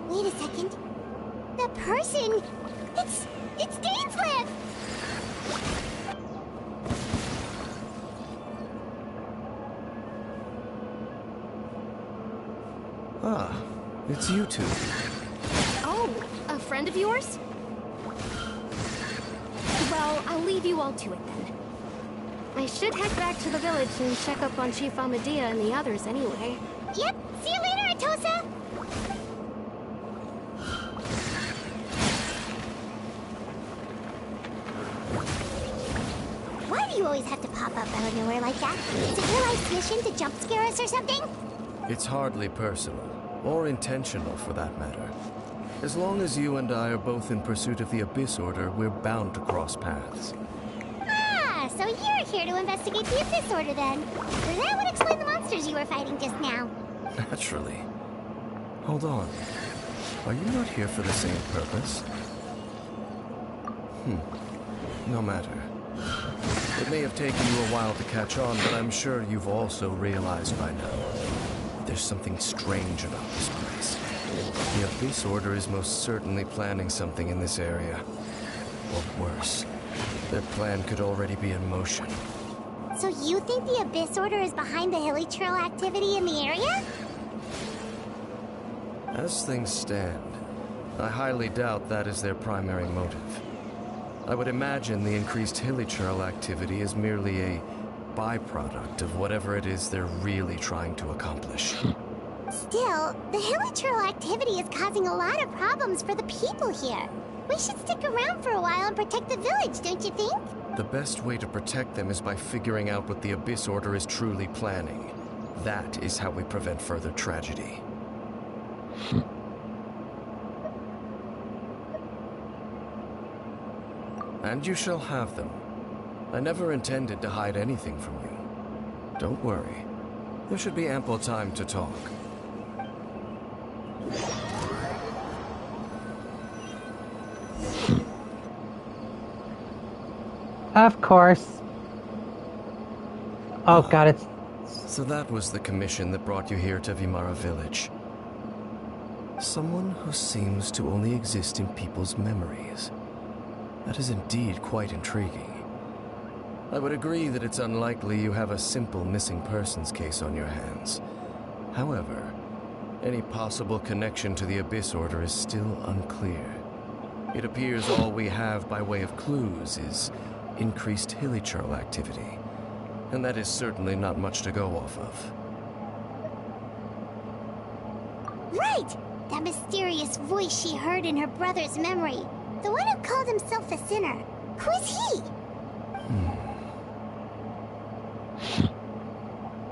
Wait a second. The person... It's Dainsland! Ah, it's you two. Oh, a friend of yours? Well, I'll leave you all to it then. I should head back to the village and check up on Chief Amadea and the others anyway. Yep, see you later, Atosa! Why do you always have to pop up out of nowhere like that? Is it your life's mission to jump scare us or something? It's hardly personal, or intentional for that matter. As long as you and I are both in pursuit of the Abyss Order, we're bound to cross paths. Ah, so you're here to investigate the Abyss Order then. That would explain the monsters you were fighting just now. Naturally. Hold on. Are you not here for the same purpose? No matter. It may have taken you a while to catch on, but I'm sure you've also realized by now. There's something strange about this place. The Abyss Order is most certainly planning something in this area. Or worse, their plan could already be in motion. So you think the Abyss Order is behind the hilly trail activity in the area? As things stand, I highly doubt that is their primary motive. I would imagine the increased hilly trail activity is merely a byproduct of whatever it is they're really trying to accomplish. Still, the hilly trail activity is causing a lot of problems for the people here. We should stick around for a while and protect the village, don't you think? The best way to protect them is by figuring out what the Abyss Order is truly planning. That is how we prevent further tragedy. And you shall have them. I never intended to hide anything from you. Don't worry. There should be ample time to talk. Of course. Oh god, it's... So that was the commission that brought you here to Vimara Village. Someone who seems to only exist in people's memories. That is indeed quite intriguing. I would agree that it's unlikely you have a simple missing persons case on your hands. However, any possible connection to the Abyss Order is still unclear. It appears all we have by way of clues is increased hilly trail activity, and that is certainly not much to go off of. Right! That mysterious voice she heard in her brother's memory. The one who called himself a sinner. Who is he?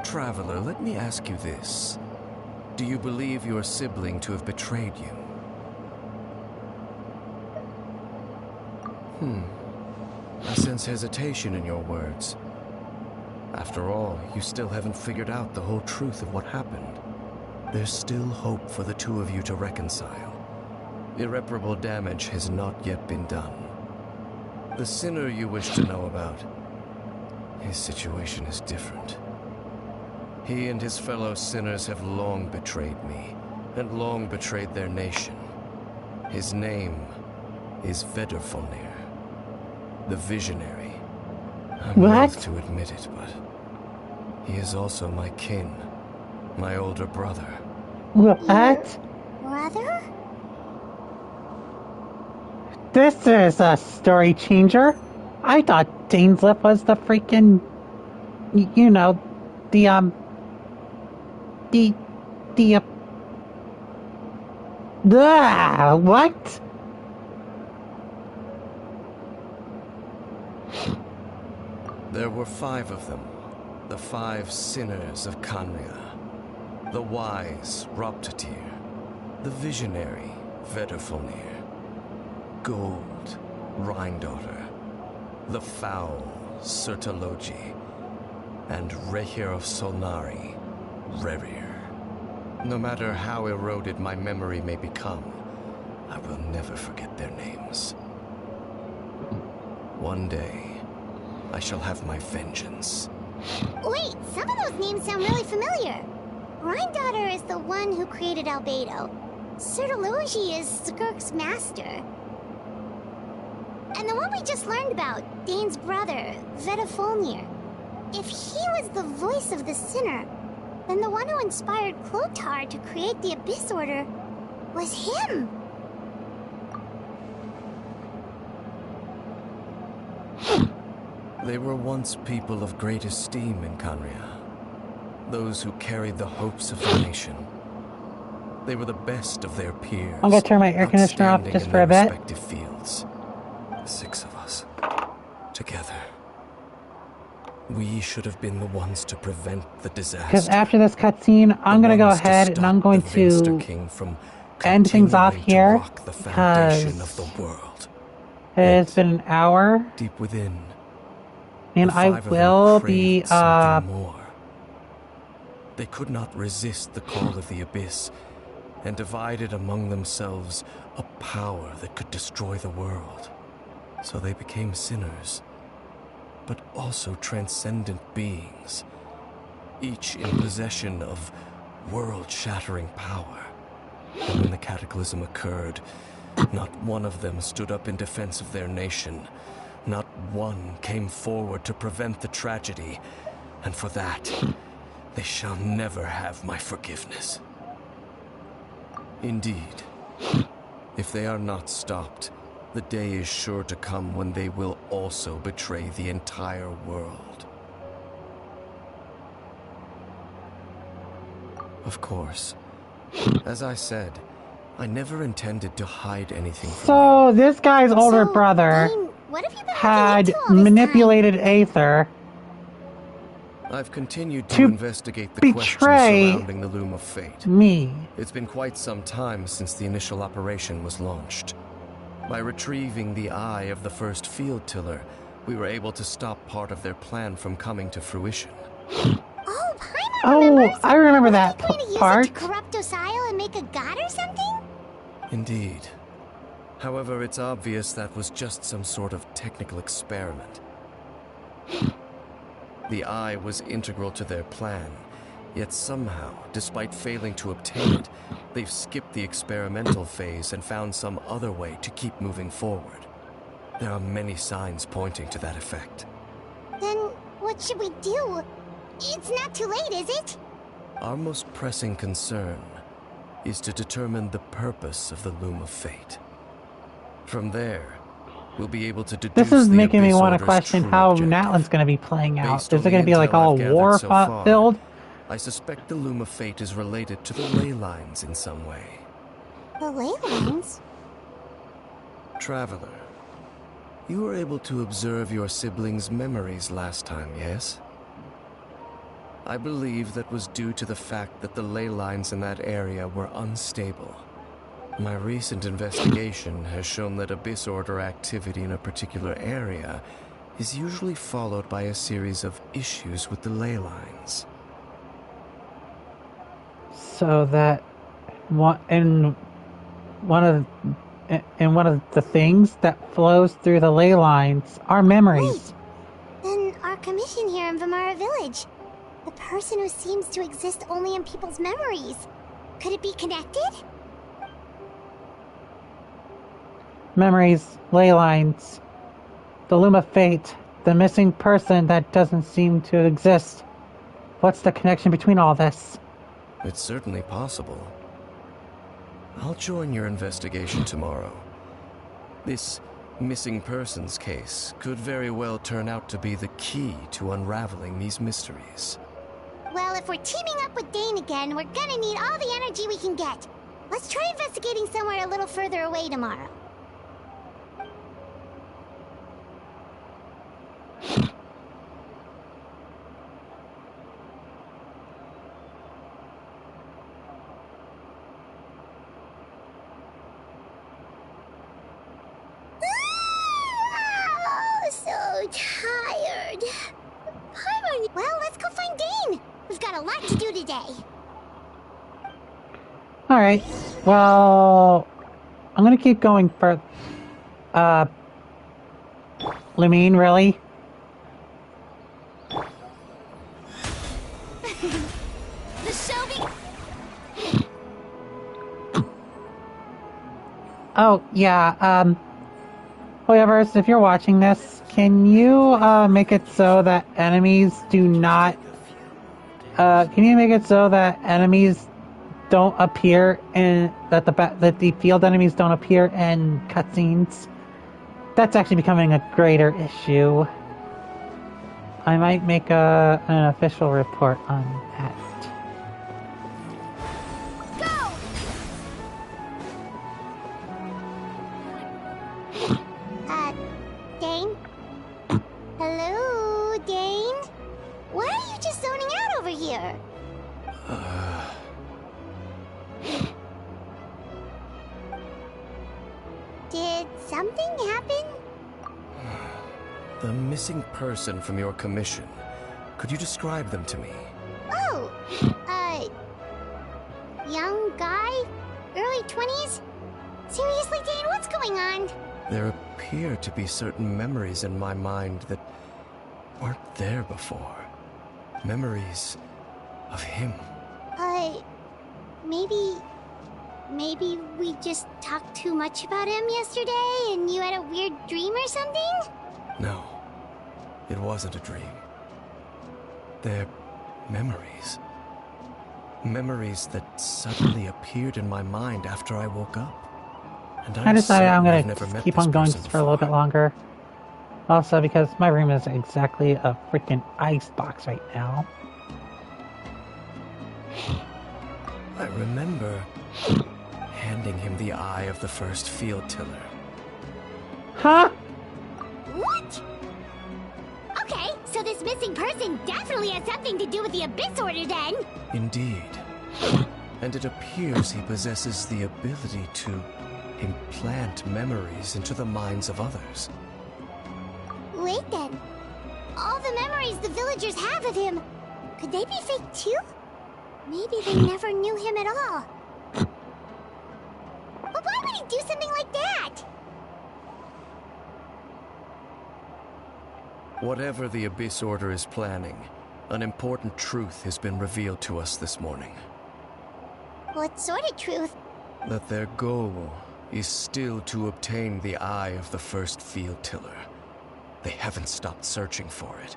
Traveler, let me ask you this. Do you believe your sibling to have betrayed you? I sense hesitation in your words. After all, you still haven't figured out the whole truth of what happened. There's still hope for the two of you to reconcile. Irreparable damage has not yet been done. The sinner you wish to know about, his situation is different. He and his fellow sinners have long betrayed me, and long betrayed their nation. His name is Vedrfolnir, the Visionary. I'm loath to admit it, but he is also my kin, my older brother. What? Brother? This is a story changer. I thought Daneslip was the freaking... You know, what? There were 5 of them, the 5 sinners of Kanria. The wise Roptatir, the visionary Vedrfolnir, Gold Rhindaughter, the foul Sertologi, and Rehir of Solnari, Rerir. No matter how eroded my memory may become, I will never forget their names. One day, I shall have my vengeance. Wait, some of those names sound really familiar. Rhindaughter is the one who created Albedo. Sertologi is Skirk's master. And the one we just learned about, Dane's brother, Vedrfolnir. If he was the voice of the sinner, Then the one who inspired Clotar to create the Abyss Order was him. They were once people of great esteem in Canria. Those who carried the hopes of the nation. They were the best of their peers. I'm gonna turn my air conditioner off outstanding just in for a their bit. respective fields. The 6 of us. Together. We should have been the ones to prevent the disaster. Because after this cutscene, I'm gonna go ahead and I'm going to end things off here. Because it has been an hour. Deep within. And I will be, more. They could not resist the call of the Abyss, and divided among themselves a power that could destroy the world. So they became sinners, but also transcendent beings, each in possession of world-shattering power. And when the cataclysm occurred, not one of them stood up in defense of their nation. Not one came forward to prevent the tragedy, and for that, they shall never have my forgiveness. Indeed, if they are not stopped, the day is sure to come when they will also betray the entire world. Of course, as I said, I never intended to hide anything from you. So this guy's older brother What have you been had looking into all this manipulated Aether I've continued to to investigate the questions betray surrounding the Loom of Fate. me. It's been quite some time since the initial operation was launched. By retrieving the eye of the first field tiller, we were able to stop part of their plan from coming to fruition. Oh, Paimon remembers? I remember that Weren't they going to part. use it to corrupt Osial and make a god or something? Indeed. However, it's obvious that was just some sort of technical experiment. The eye was integral to their plan, yet somehow, despite failing to obtain it, they've skipped the experimental phase and found some other way to keep moving forward. There are many signs pointing to that effect. Then what should we do? It's not too late, is it? Our most pressing concern is to determine the purpose of the Loom of Fate. From there, we'll be able to deduce This is the making me Abyss want to Order's question true how objective. Natlan's going to be playing out. Based Is on it going to the be like intel all I've gathered war so far, filled? I suspect the Loom of Fate is related to the ley lines in some way. The ley lines? Traveler, you were able to observe your siblings' memories last time, yes? I believe that was due to the fact that the ley lines in that area were unstable. My recent investigation has shown that Abyss Order activity in a particular area is usually followed by a series of issues with the ley lines. So that in one of the things that flows through the ley lines are memories. Wait, then our commission here in Vamara Village. The person who seems to exist only in people's memories. Could it be connected? Memories, ley lines, the Loom of Fate, the missing person that doesn't seem to exist. What's the connection between all this? It's certainly possible. I'll join your investigation tomorrow. This missing persons case could very well turn out to be the key to unraveling these mysteries. Well, if we're teaming up with Dane again, we're gonna need all the energy we can get. Let's try investigating somewhere a little further away tomorrow. Oh, so tired. Paimon, well, let's go find Dane. We've got a lot to do today. Alright, well, I'm gonna keep going for, Lumine, really? The Shelby. Oh, yeah, However, if you're watching this, can you, make it so that enemies do not, can you make it so that enemies don't appear in that the field enemies don't appear in cutscenes? That's actually becoming a greater issue. I might make an official report on that. Dane? Hello, Dane? Why are you just zoning out over here? Did something happen? The missing person from your commission. Could you describe them to me? Oh, young guy? Early 20s? Seriously, Dane, what's going on? There appear to be certain memories in my mind that weren't there before. Memories of him. Maybe we just talked too much about him yesterday and you had a weird dream or something? No, it wasn't a dream. They're memories. Memories that suddenly appeared in my mind after I woke up. And I decided I'm I've gonna never met keep this on going person just for a little bit before. longer. Also, because my room is exactly a freaking ice box right now. I remember handing him the eye of the first field tiller. Huh? What? Okay, so this missing person definitely has something to do with the Abyss Order then. Indeed. And it appears he possesses the ability to implant memories into the minds of others. Wait then. All the memories the villagers have of him, could they be fake too? Maybe they never knew him at all. But why would he do something like that? Whatever the Abyss Order is planning, an important truth has been revealed to us this morning. What sort of truth? That their goal is still to obtain the eye of the first field tiller. They haven't stopped searching for it.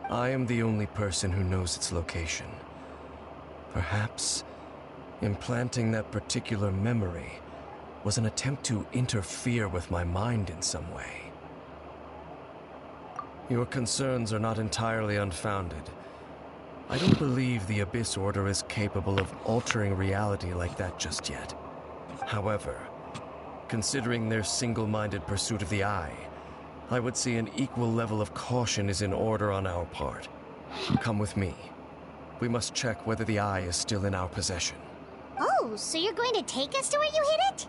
I am the only person who knows its location. Perhaps implanting that particular memory was an attempt to interfere with my mind in some way. Your concerns are not entirely unfounded. I don't believe the Abyss Order is capable of altering reality like that just yet. However, considering their single-minded pursuit of the eye, I would say an equal level of caution is in order on our part. Come with me. We must check whether the eye is still in our possession. Oh, so you're going to take us to where you hid it?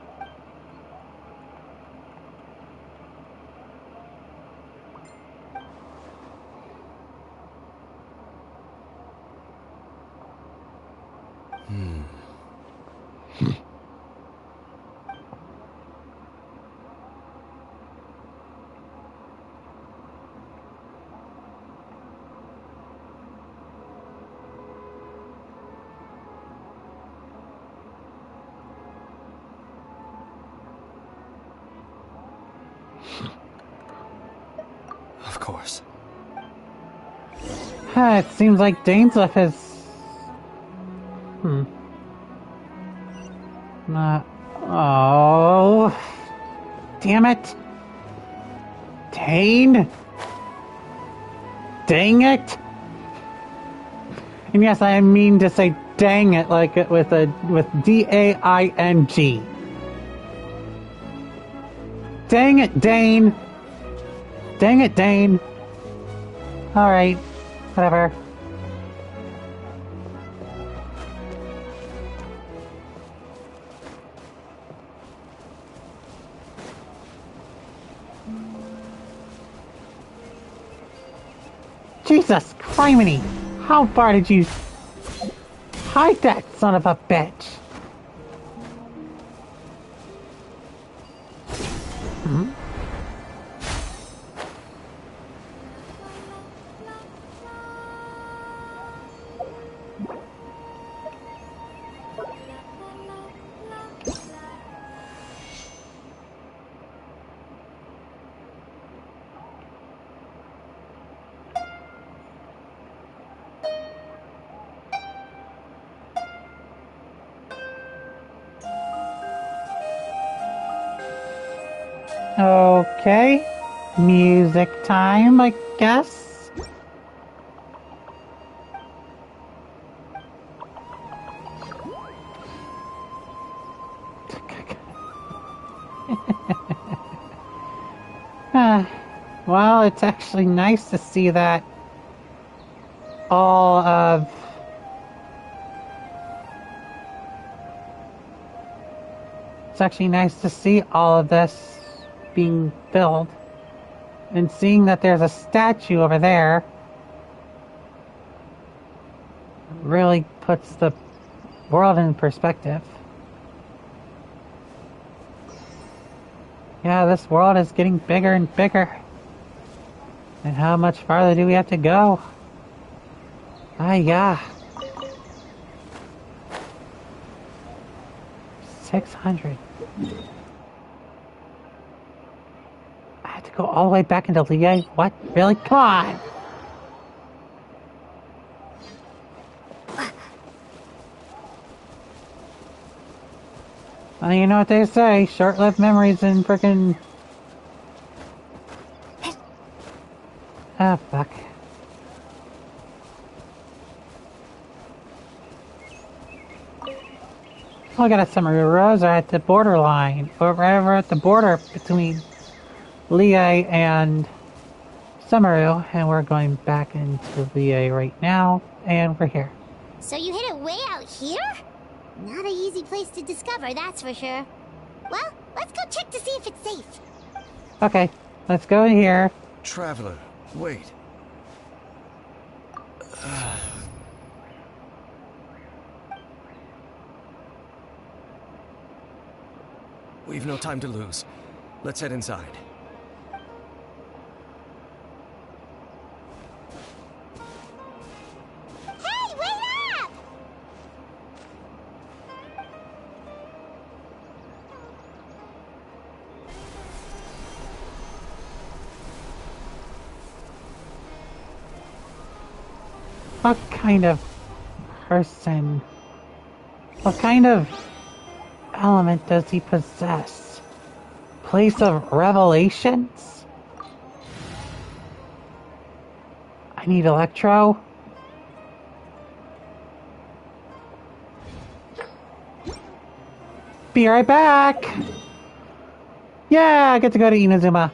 Of course. It seems like Dane's left his... Oh... Damn it! Dane! Dang it! And yes, I mean to say dang it, like it with D-A-I-N-G. Dang it, Dane! Dang it, Dane! Alright, whatever. Jesus criminy! How far did you hide that son of a bitch? Okay. Music time, I guess. Well, it's actually nice to see that all of it's actually nice to see all of this being filled. And seeing that there's a statue over there really puts the world in perspective. Yeah, this world is getting bigger and bigger. And how much farther do we have to go? Ah, yeah. 600. I have to go all the way back into Liyue? What? Really? Come on! Well, you know what they say, short-lived memories and frickin'... Ah, fuck. Oh, I got a Summer Rosa at the borderline. Or right over at the border between Liyue and Summeru, and we're going back into Liyue right now, and we're here. So you hid it way out here? Not an easy place to discover, that's for sure. Well, let's go check to see if it's safe. Okay, let's go in here. Traveler, wait. We've no time to lose. Let's head inside. Hey, wait up! What kind of person, what kind of element does he possess? Place of revelations? I need Electro. Be right back! Yeah, I get to go to Inazuma.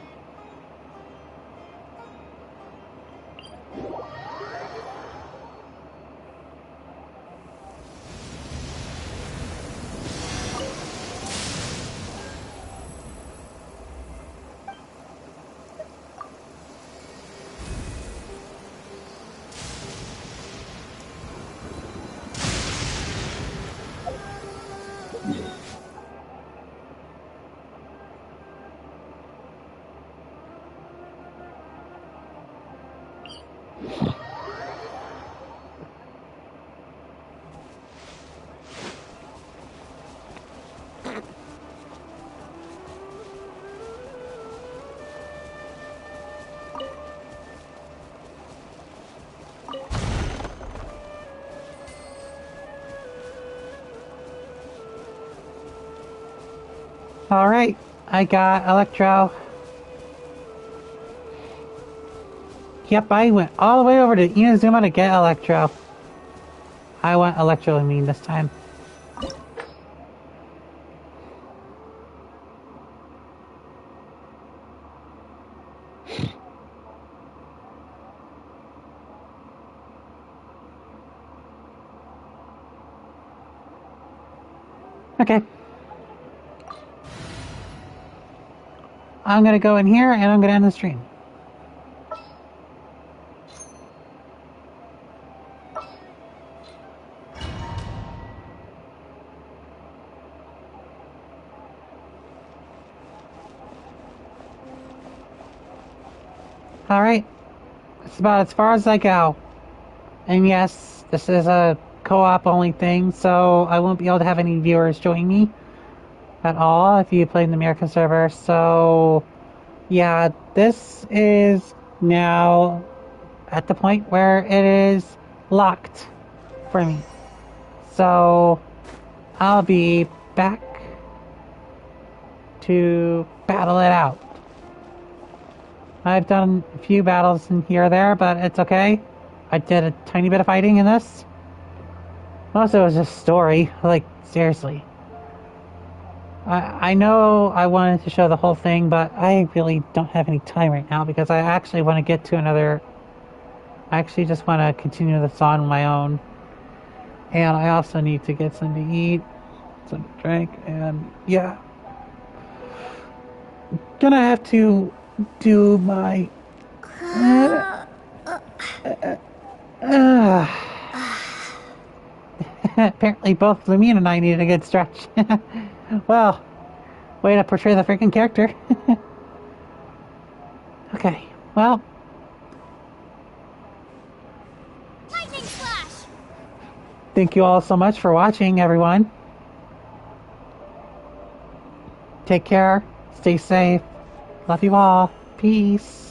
Alright, I got Electro. Yep, I went all the way over to Inazuma to get Electro. I want Electrolamine this time. Okay. I'm gonna go in here and I'm gonna end the stream. Alright. That's about as far as I go. And yes, this is a co-op only thing, so I won't be able to have any viewers join me at all if you play in the American server. So yeah, this is now at the point where it is locked for me. So I'll be back to battle it out. I've done a few battles in here or there, but it's okay. I did a tiny bit of fighting in this. Most of it was just story. Like, seriously. I know I wanted to show the whole thing, but I really don't have any time right now because I actually want to get to another... I actually just want to continue this on my own. And I also need to get something to eat, something to drink, and yeah. Gonna have to do my... Apparently both Lumine and I needed a good stretch. Well, way to portray the freaking character. Okay, well... Lightning flash! Thank you all so much for watching, everyone. Take care, stay safe, love you all, peace.